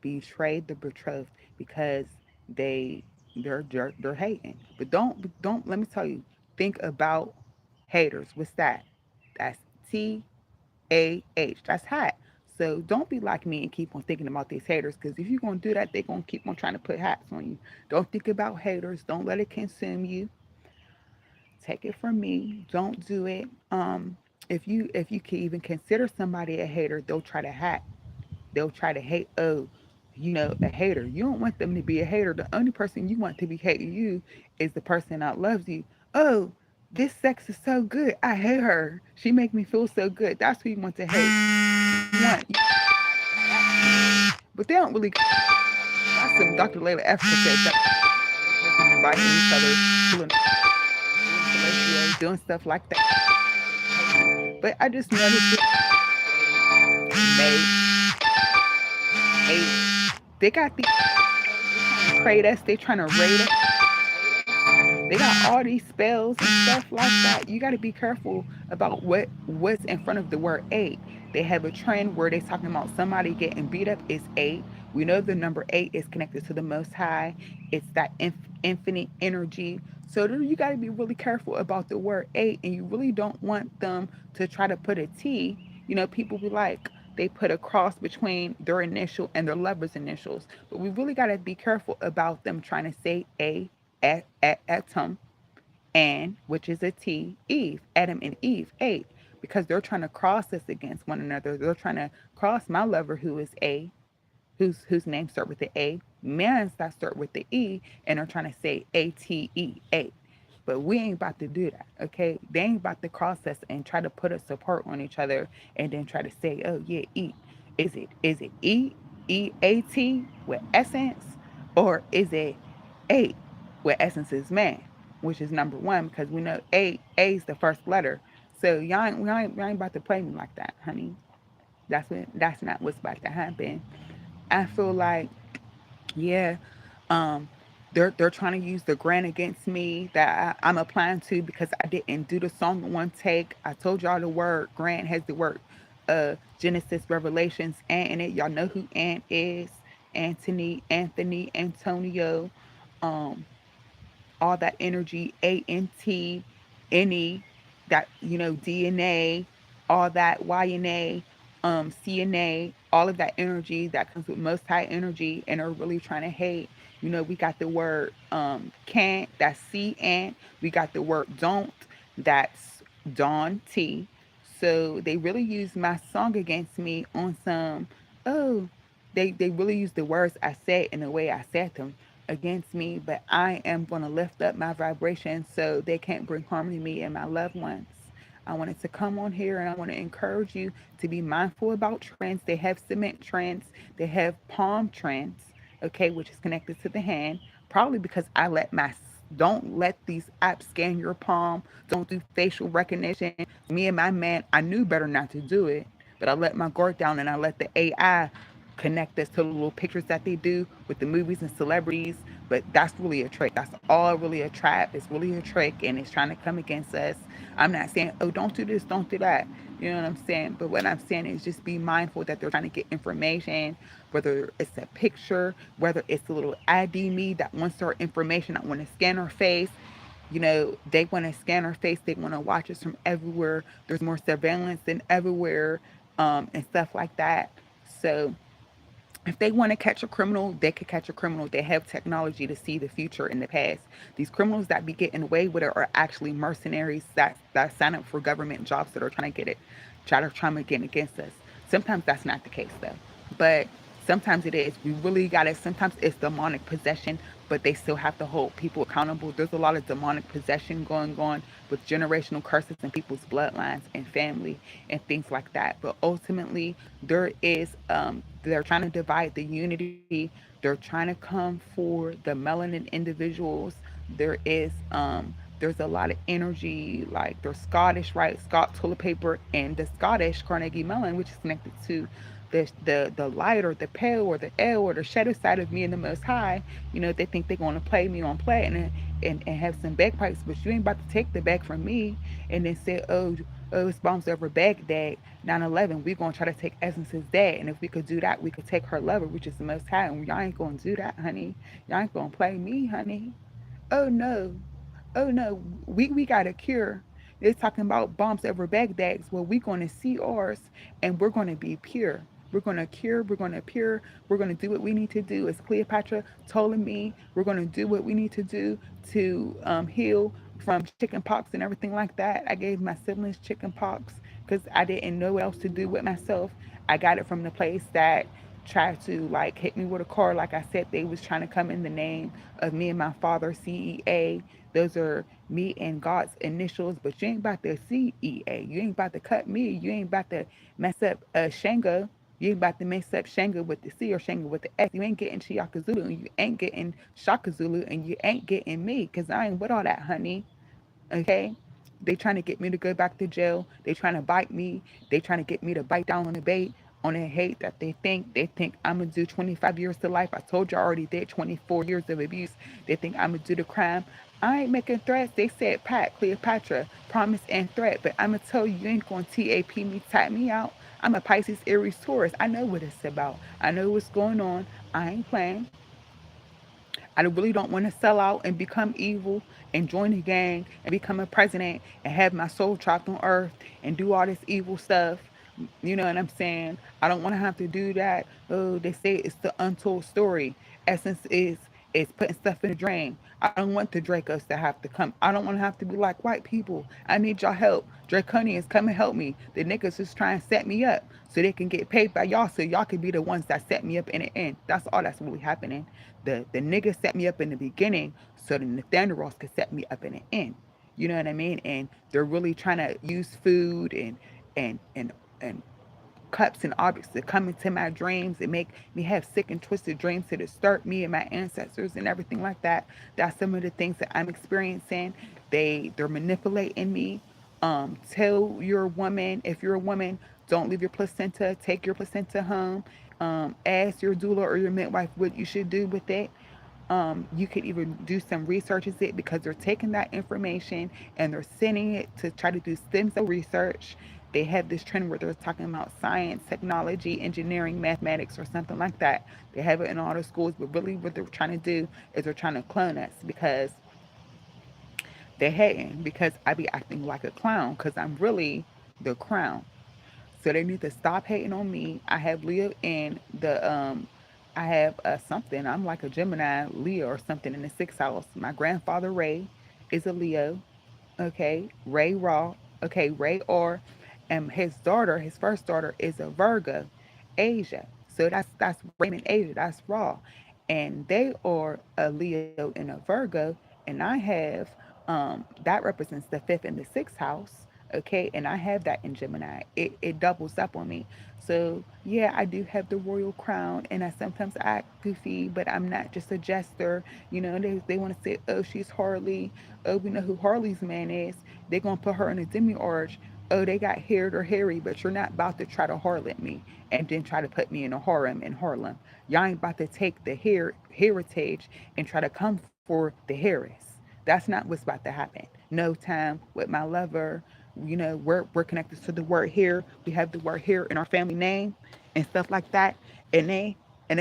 Betray the betrothed because they they're hating. But don't let me tell you, think about haters. What's that? That's TAH. That's hot. So don't be like me and keep on thinking about these haters because if you're going to do that, they're going to keep on trying to put hats on you. Don't think about haters. Don't let it consume you. Take it from me. Don't do it. If you can even consider somebody a hater, they'll try to hat. They'll try to hate. Oh, a hater. You don't want them to be a hater. The only person you want to be hating you is the person that loves you. Oh, this sex is so good. I hate her. She make me feel so good. That's who you want to hate. But they don't really. That's some Dr. Layla Africa said that inviting each other, doing stuff like that. But I just noticed May 8th, they got the trade us. They trying to raid us. They got all these spells and stuff like that. You got to be careful about what's in front of the word eight. They have a trend where they're talking about somebody getting beat up is eight. We know the number eight is connected to the Most High. It's that infinite energy. So you got to be really careful about the word eight, and you really don't want them to try to put a T. People be like, they put a cross between their initial and their lover's initials. But we really got to be careful about them trying to say atom, and which is a T, Eve, Adam and Eve, eight, because they're trying to cross us against one another. They're trying to cross my lover, who is A, whose name start with the A, man's that start with the E, and are trying to say ATE, 8. But we ain't about to do that, okay? They ain't about to cross us and try to put us apart on each other and then try to say, oh yeah, eat. Is it EAT with essence, or is it eight with essence is man, which is number one, because we know A is the first letter. So y'all ain't about to play me like that, honey. That's not what's about to happen. I feel like, yeah, um, they're trying to use the grant against me that I'm applying to because I didn't do the song in one take. I told y'all the word grant has the word Genesis, Revelations, and in it. Y'all know who Ant is. Anthony, Antonio. Um, all that energy, ANTNE, that, DNA, all that YNA, CNA, all of that energy that comes with most high energy and are really trying to hate. We got the word can't, that's C ant. We got the word don't, that's Dawn T. So they really used my song against me on some, oh, they really used the words I said in the way I said them against me, but I am going to lift up my vibration so they can't bring harm to me and my loved ones. I wanted to come on here and I want to encourage you to be mindful about trends. They have cement trends, they have palm trends, okay, which is connected to the hand. Probably because don't let these apps scan your palm. Don't do facial recognition. Me and my man, I knew better not to do it, but I let my guard down and I let the AI connect us to the little pictures that they do with the movies and celebrities. But that's really a trick. That's all really a trap. It's really a trick and it's trying to come against us. I'm not saying, oh, don't do this, don't do that. You know what I'm saying? But what I'm saying is just be mindful that they're trying to get information, whether it's a picture, whether it's a little ID me that wants our information, that want to scan our face. They want to scan our face. They want to watch us from everywhere. There's more surveillance than everywhere, and stuff like that. So if they want to catch a criminal, they could catch a criminal. They have technology to see the future and the past. These criminals that be getting away with it are actually mercenaries that sign up for government jobs that are trying to get it, trying to get against us. Sometimes that's not the case though, but sometimes it is. We really got it. Sometimes it's demonic possession, but they still have to hold people accountable. There's a lot of demonic possession going on with generational curses in people's bloodlines and family and things like that. But ultimately, they're trying to divide the unity. They're trying to come for the melanin individuals. There's a lot of energy, like there's Scottish, right? Scott toilet paper and the Scottish Carnegie melon, which is connected to the light or the pale or the L or the shadow side of me and the most high. They think they're gonna play me on play and have some bagpipes, but you ain't about to take the bag from me and then say, oh, it's bombs over Baghdad, 9/11. We're gonna try to take Essence's dad, and if we could do that, we could take her lover, which is the most high. And y'all ain't gonna do that, honey. Y'all ain't gonna play me, honey. Oh no. Oh no, we got a cure. They're talking about bombs over Baghdad. Well, we're going to see ours and we're going to be pure. We're going to cure, we're going to pure, we're going to do what we need to do. As Cleopatra told me, we're going to do what we need to do to heal from chicken pox and everything like that. I gave my siblings chicken pox because I didn't know what else to do with myself. I got it from the place that tried to like hit me with a car. Like I said, they was trying to come in the name of me and my father, CEA. Those are me and God's initials, but you ain't about to CEA. You ain't about to cut me. You ain't about to mess up Shanga. You ain't about to mess up Shanga with the C or Shanga with the S. You ain't getting Chiaka Zulu and you ain't getting Shaka Zulu and you ain't getting me because I ain't with all that, honey. Okay? They trying to get me to go back to jail. They trying to bite me. They trying to get me to bite down on the bait, on the hate that they think I'm gonna do 25 years to life. I told you I already did 24 years of abuse. They think I'm gonna do the crime. I ain't making threats. They said Pat, Cleopatra, promise and threat, but I'm gonna tell you, you ain't gonna TAP me, tap me out. I'm a Pisces, Aries, Taurus. I know what it's about. I know what's going on. I ain't playing. I really don't want to sell out and become evil and join the gang and become a president and have my soul trapped on earth and do all this evil stuff. You know what I'm saying? I don't want to have to do that. Oh, they say it's the untold story. Essence is putting stuff in the drain. I don't want the Dracos to have to come. I don't want to have to be like white people. I need y'all help. Draconians, come and help me. The niggas just try and set me up so they can get paid by y'all so y'all can be the ones that set me up in the end. That's all that's really happening. The niggas set me up in the beginning so the Nathaniels could set me up in the end. You know what I mean? And they're really trying to use food and cups and objects that come into my dreams and make me have sick and twisted dreams to disturb me and my ancestors and everything like that. That's some of the things that I'm experiencing. They're manipulating me. Tell your woman, if you're a woman, don't leave your placenta. Take your placenta home. Ask your doula or your midwife what you should do with it. You could even do some research with it because they're taking that information and they're sending it to try to do stem cell research. They have this trend where they're talking about science, technology, engineering, mathematics, or something like that. They have it in all the schools, but really what they're trying to do is they're trying to clone us because they're hating because I be acting like a clown because I'm really the crown. So they need to stop hating on me. I have Leo in the I have something. I'm like a Gemini, Leo or something in the sixth house. My grandfather Ray is a Leo. Okay, Ray Raw. Okay, Ray R. And his daughter, his first daughter, is a Virgo, Asia. So that's Raymond Asia. That's Raw, and they are a Leo and a Virgo, and I have that represents the fifth and the sixth house. Okay, and I have that in Gemini. It doubles up on me. So yeah, I do have the royal crown, and I sometimes act goofy, but I'm not just a jester. You know, they want to say, oh, she's Harley. Oh, we know who Harley's man is. They're gonna put her in a demiurge. Oh, they got haired or hairy, but you're not about to try to harlot me and then try to put me in a harem in Harlem. Y'all ain't about to take the heritage and try to come for the Harris. That's not what's about to happen. No time with my lover. You know, we're connected to the word here. We have the word here in our family name and stuff like that. And they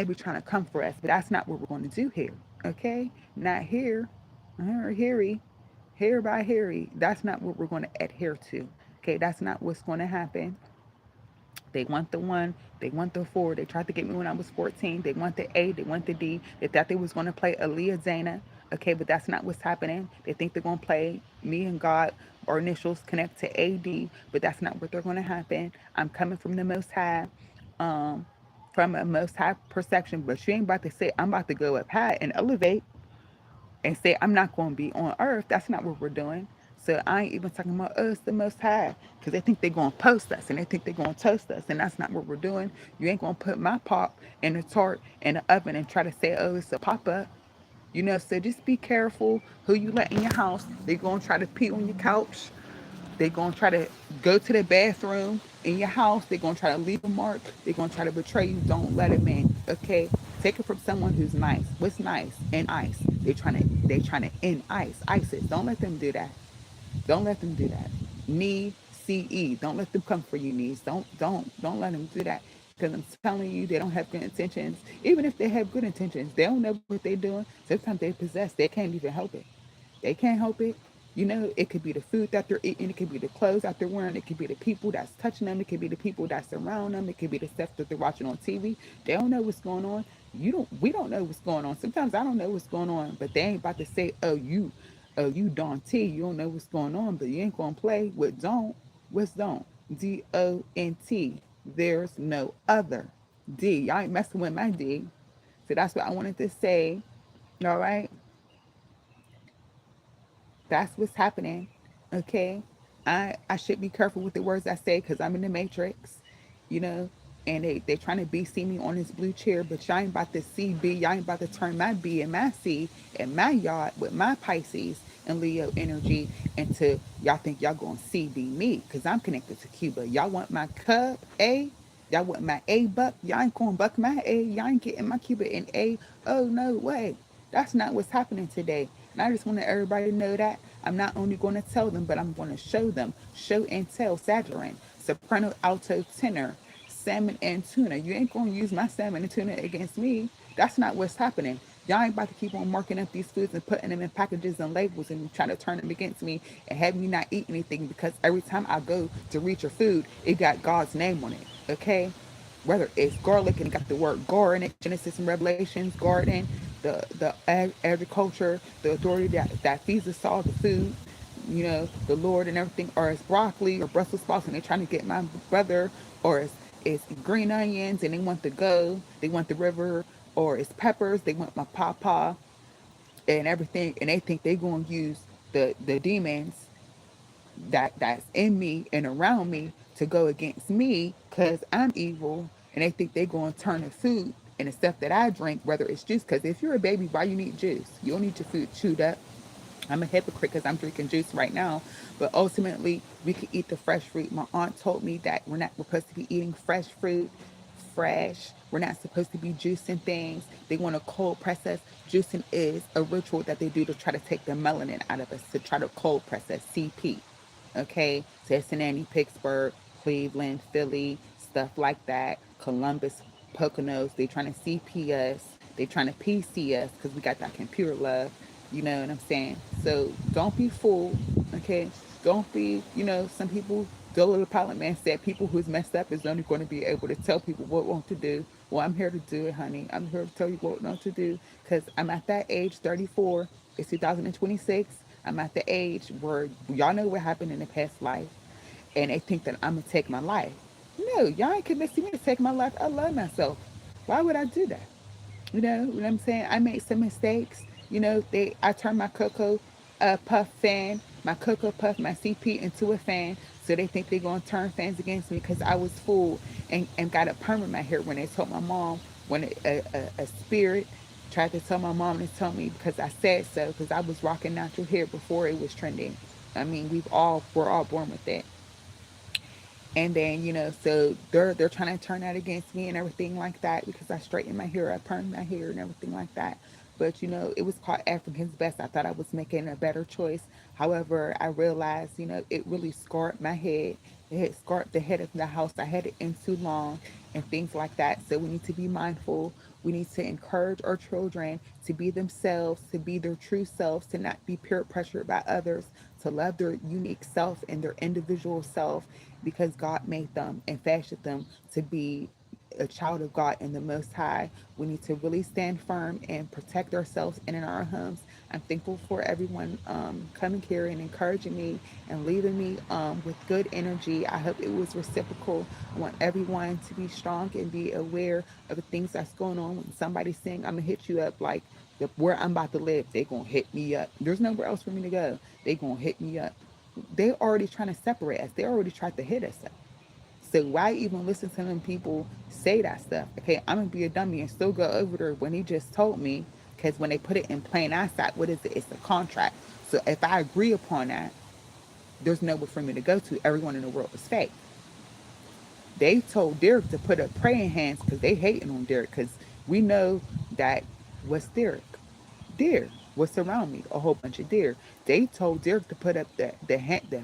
be trying to come for us, but that's not what we're going to do here. Okay, not here. Harry, hair by Harry. That's not what we're going to adhere to. Okay, that's not what's going to happen. They want the one, they want the four. They tried to get me when I was 14. They want the A, they want the D. They thought they was going to play Aaliyah Zana. Okay, but that's not what's happening. They think they're going to play me and God or initials connect to AD, but that's not what they're going to happen. I'm coming from the Most High, um, from a Most High perception, but you ain't about to say I'm about to go up high and elevate and say I'm not going to be on earth. That's not what we're doing. So I ain't even talking about us, the Most High, because they think they're going to post us and they think they're going to toast us, and that's not what we're doing. You ain't going to put my pop in a tart in the oven and try to say, oh, it's a pop up. You know, so just be careful who you let in your house. They're going to try to pee on your couch. They're going to try to go to the bathroom in your house. They're going to try to leave a mark. They're going to try to betray you. Don't let them in. Okay? Take it from someone who's nice. What's nice? In ice. They trying to in ice. ISIS. Don't let them do that. Don't let them do that. Knee CE. Don't let them come for you, knees. Don't let them do that. Because I'm telling you, they don't have good intentions. Even if they have good intentions, they don't know what they're doing. Sometimes they possess. They can't even help it. They can't help it. You know, it could be the food that they're eating, it could be the clothes that they're wearing, it could be the people that's touching them, it could be the people that's around them, it could be the stuff that they're watching on TV. They don't know what's going on. We don't know what's going on. Sometimes I don't know what's going on, but they ain't about to say, oh you Don T, you don't know what's going on, but you ain't gonna play with don't. What's don't? DONT. There's no other. D. Y'all ain't messing with my D. So that's what I wanted to say. All right. That's what's happening. Okay. I should be careful with the words I say because I'm in the matrix, you know, and they trying to be see me on this blue chair, but y'all ain't about to see B. Y'all ain't about to turn my B and my C and my yacht with my Pisces and Leo energy into y'all think y'all gonna see be me because I'm connected to Cuba. Y'all want my Cub A? Y'all want my A buck? Y'all ain't gonna buck my A. Y'all ain't getting my Cuba in A. Oh no way. That's not what's happening today. And I just want everybody to know that I'm not only going to tell them, but I'm going to show them. Show and tell, Saturn, soprano, alto, tenor, salmon, and tuna. You ain't going to use my salmon and tuna against me. That's not what's happening. Y'all ain't about to keep on marking up these foods and putting them in packages and labels and trying to turn them against me and have me not eat anything because every time I go to reach your food, it got God's name on it. Okay? Whether it's garlic and it got the word gar in it, Genesis and Revelations, garden, the agriculture, the authority that feeds us all the food, the Lord and everything, or it's broccoli or Brussels sprouts and they're trying to get my brother, or it's green onions and they want the river, or it's peppers, they want my papa and everything, and they think they're going to use the demons that's in me and around me to go against me because I'm evil, and they think they're going to turn the food and the stuff that I drink, whether it's juice, because if you're a baby, why you need juice? You don't need your food chewed up. I'm a hypocrite because I'm drinking juice right now, but ultimately we can eat the fresh fruit. My aunt told me that we're supposed to be eating fresh fruit, fresh. We're not supposed to be juicing things. They want to cold press us. Juicing is a ritual that they do to try to take the melanin out of us, to try to cold press us. CP. Okay, Cincinnati, Pittsburgh, Cleveland, Philly, stuff like that. Columbus, Poconos. They trying to CP us. They trying to PC us because we got that computer love. You know what I'm saying? So don't be fooled. Okay, don't be. Some people. Dolo the Pilot Man said people who's messed up is only going to be able to tell people what to do. Well, I'm here to do it, honey. I'm here to tell you what not to do because I'm at that age, 34. It's 2026. I'm at the age where y'all know what happened in the past life, and they think that I'm gonna take my life. No, y'all ain't convincing me to take my life. I love myself. Why would I do that? You know what I'm saying? I made some mistakes. I turned my Cocoa Puff fan, my Cocoa Puff, my CP into a fan. So they think they're going to turn fans against me because I was fooled and got a perm in my hair when they told my mom, when a spirit tried to tell my mom to tell me because I said so, because I was rocking natural hair before it was trending. I mean, we're all born with it. And then, so they're trying to turn that against me and everything like that because I straightened my hair, I permed my hair and everything like that. But it was called African's Best. I thought I was making a better choice. However, I realized, it really scarred my head. It had scarred the head of the house. I had it in too long and things like that. So we need to be mindful. We need to encourage our children to be themselves, to be their true selves, to not be peer pressured by others, to love their unique self and their individual self because God made them and fashioned them to be a child of God and the Most High. We need to really stand firm and protect ourselves and in our homes. I'm thankful for everyone coming here and encouraging me and leaving me with good energy. I hope it was reciprocal. I want everyone to be strong and be aware of the things that's going on. When somebody's saying, I'm going to hit you up, like where I'm about to live, they're going to hit me up. There's nowhere else for me to go. They're going to hit me up. They're already trying to separate us. They already tried to hit us up. So why even listen to them people say that stuff? Okay, I'm gonna be a dummy and still go over there when he just told me. Because when they put it in plain eyesight, what is it? It's a contract. So if I agree upon that, there's nowhere for me to go to. Everyone in the world is fake. They told Derek to put up praying hands because they hating on Derek because we know that what's Derek? Deer. What's around me? A whole bunch of deer. They told Derek to put up the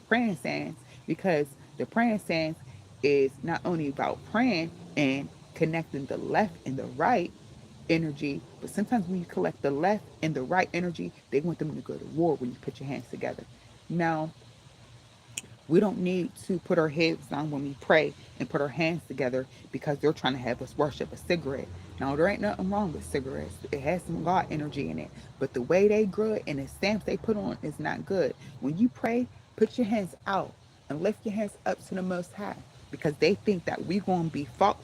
praying sands because the praying sands is not only about praying and connecting the left and the right energy, but sometimes when you collect the left and the right energy, they want them to go to war when you put your hands together. Now, we don't need to put our heads down when we pray and put our hands together because they're trying to have us worship a cigarette. Now, there ain't nothing wrong with cigarettes. It has some God energy in it. But the way they grow it and the stamps they put on is not good. When you pray, put your hands out and lift your hands up to the Most High because they think that we're going to be fall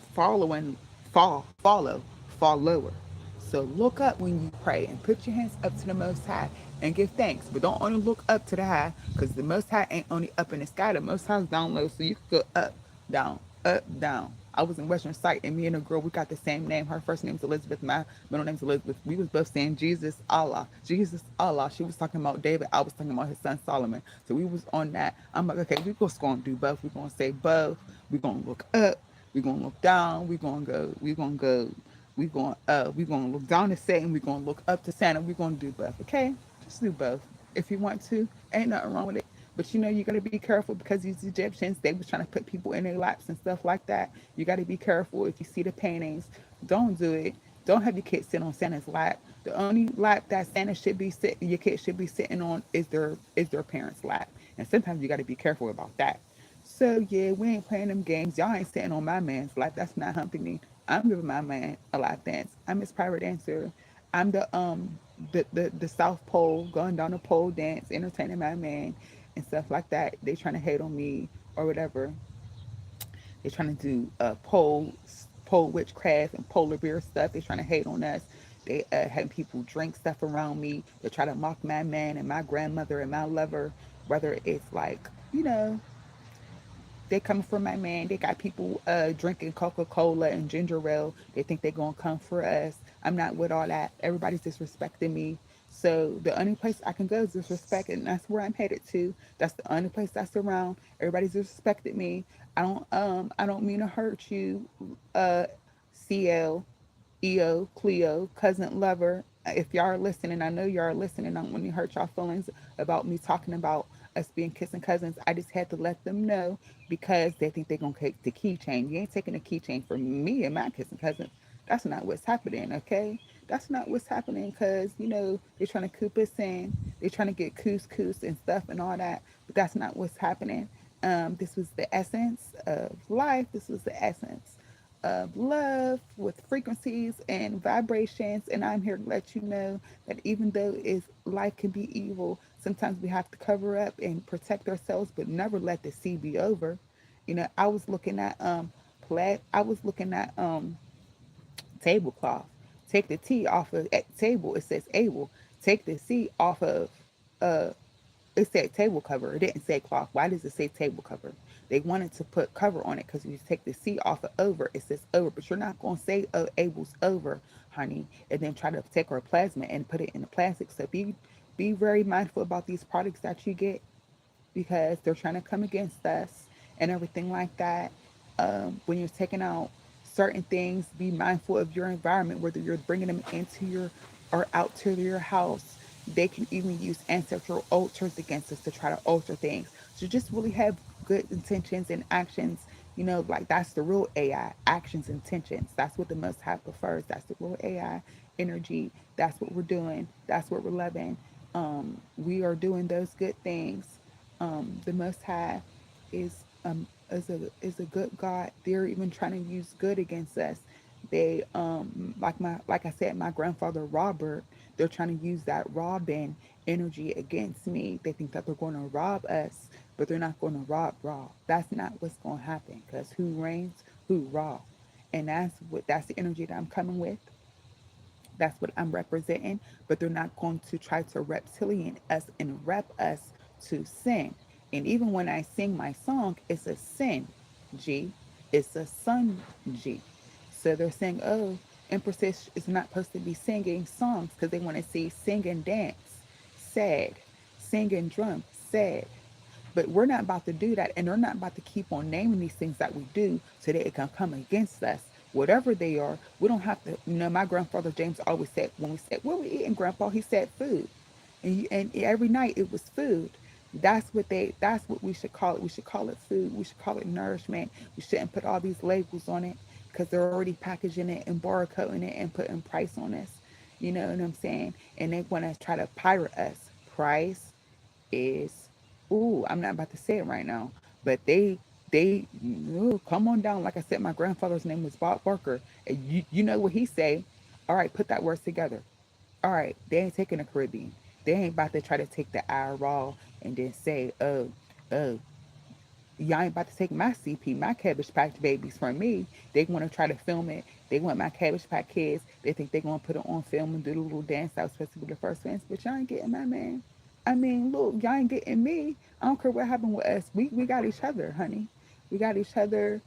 lower. So look up when you pray and put your hands up to the Most High and give thanks. But don't only look up to the high because the Most High ain't only up in the sky. The Most High is down low. So you can go up, down, up, down. I was in Western Sight and me and a girl, we got the same name. Her first name's Elizabeth. My middle name's Elizabeth. We was both saying Jesus, Allah. Jesus, Allah. She was talking about David. I was talking about his son Solomon. So we was on that. I'm like, okay, we're just going to do both. We're going to say both. We're going to look up. We're going to look down. We're gonna look down to Satan, we're gonna look up to Santa, we're gonna do both, okay? Just do both. If you want to, ain't nothing wrong with it. But you gotta be careful because these Egyptians, they was trying to put people in their laps and stuff like that. You gotta be careful if you see the paintings. Don't do it. Don't have your kids sit on Santa's lap. The only lap that Santa should be sitting, your kid should be sitting on, is their parents' lap. And sometimes you got to be careful about that. So yeah, we ain't playing them games. Y'all ain't sitting on my man's lap. That's not humping me. I'm giving my man a lap dance. I'm his private dancer. I'm the South Pole going down the pole dance, entertaining my man and stuff like that. They trying to hate on me or whatever. They're trying to do pole witchcraft and polar bear stuff. They're trying to hate on us. They having people drink stuff around me. They try to mock my man and my grandmother and my lover. Whether it's like, they coming for my man. They got people drinking Coca-Cola and ginger ale. They think they're gonna come for us. I'm not with all that. Everybody's disrespecting me. So the only place I can go is disrespect, and that's where I'm headed to. That's the only place that's around. Everybody's disrespected me. I don't mean to hurt you, uh, CL. EO, Cleo, cousin lover. If y'all are listening, I know y'all are listening. I don't want to hurt y'all feelings about me talking about us being kissing cousins. I just had to let them know because they think they're gonna take the keychain. You ain't taking a keychain from me and my kissing cousins. That's not what's happening, okay? That's not what's happening because, they're trying to coop us in. They're trying to get couscous and stuff and all that. But that's not what's happening. This was the essence of life. This was the essence of love with frequencies and vibrations. And I'm here to let you know that even though life can be evil, sometimes we have to cover up and protect ourselves, but never let the sea be over. I was looking at I was looking at tablecloth. Take the T off of table. It says able. Take the C off of uh it said table cover. It didn't say cloth. Why does it say table cover? They wanted to put cover on it because if you take the C off of over, it says over. But you're not going to say Abel's over, honey, and then try to take our plasma and put it in the plastic. So be very mindful about these products that you get because they're trying to come against us and everything like that. When you're taking out certain things, be mindful of your environment, whether you're bringing them into your or out to your house. They can even use ancestral altars against us to try to alter things. So just really have good intentions and actions. Like that's the real AI, actions, intentions. That's what the Most High prefers. That's the real AI energy. That's what we're doing. That's what we're loving. We are doing those good things. The Most High is a good God. They're even trying to use good against us. They like I said, my grandfather Robert. They're trying to use that Robin energy against me. They think that they're going to rob us, but they're not going to rob. That's not what's going to happen. Because who reigns, who raw, and that's the energy that I'm coming with. That's what I'm representing, but they're not going to try to reptilian us and rep us to sin. And even when I sing my song, it's a sin G. It's a sun G. So they're saying, oh, Empress is not supposed to be singing songs because they want to see sing and dance, sad, sing and drum, sad. But we're not about to do that, and they're not about to keep on naming these things that we do so that it can come against us. Whatever they are, we don't have to. My grandfather James always said when we said, "What we eating, Grandpa?" He said, "Food," and every night it was food. That's what we should call it. We should call it food. We should call it nourishment. We shouldn't put all these labels on it because they're already packaging it and barcoding it and putting price on us. You know what I'm saying? And they want to try to pirate us. Price is, ooh, I'm not about to say it right now, but they ooh, come on down. Like I said, my grandfather's name was Bob Barker, and you know what he say? All right, put that words together. All right, they ain't taking the Caribbean. They ain't about to try to take the I raw and then say, oh, y'all ain't about to take my CP, my Cabbage Patch babies from me. They want to try to film it. They want my Cabbage Patch kids. They think they're going to put it on film and do the little dance that was supposed to be the first dance. But y'all ain't getting my man. I mean, look, y'all ain't getting me. I don't care what happened with us. We got each other, honey. We got each other.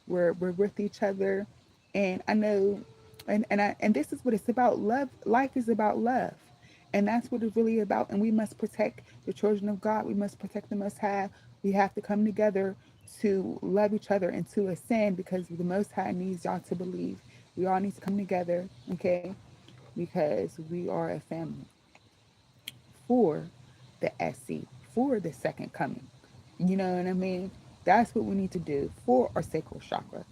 We're with each other. And I know, and this is what it's about. Love. Life is about love. And that's what it's really about. And we must protect the children of God. We must protect the Most High. We have to come together to love each other and to ascend because the Most High needs y'all to believe. We all need to come together, okay? Because we are a family for the SC, for the second coming. You know what I mean? That's what we need to do for our sacral chakra.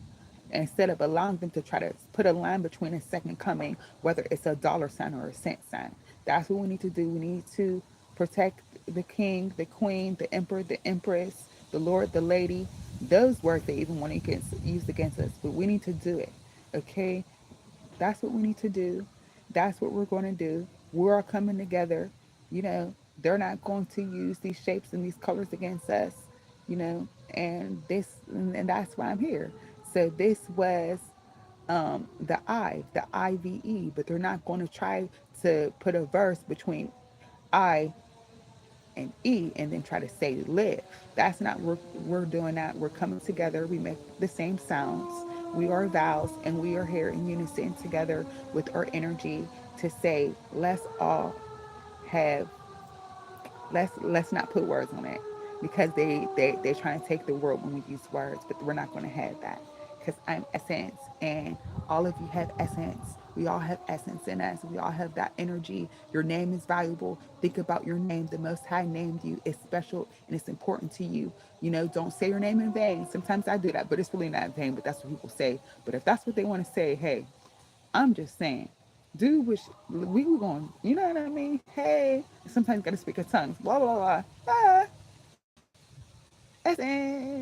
instead of allowing them to try to put a line between a second coming, whether it's a dollar sign or a cent sign. That's what we need to do. We need to protect the king, the queen, the emperor, the empress, the lord, the lady. Those words they even want to get used against us, but we need to do it. Okay, that's what we need to do. That's what we're going to do. We're all coming together. You know, they're not going to use these shapes and these colors against us. You know, and that's why I'm here. So this was the IVE, but they're not going to try to put a verse between I and E and then try to say live. That's not we're doing that. We're coming together. We make the same sounds. We are vowels and we are here in unison together with our energy to say let's all have let's not put words on it because they're trying to take the world when we use words, but we're not going to have that because I'm essence and all of you have essence. We all have essence in us. We all have that energy. Your name is valuable. Think about your name. The Most High named you. It's special and it's important to you. You know, don't say your name in vain. Sometimes I do that, but it's really not in vain. But that's what people say. But if that's what they want to say, hey, I'm just saying, do what we were going, you know what I mean? Hey, sometimes you gotta speak in tongues, blah, blah, blah. Ah, essence.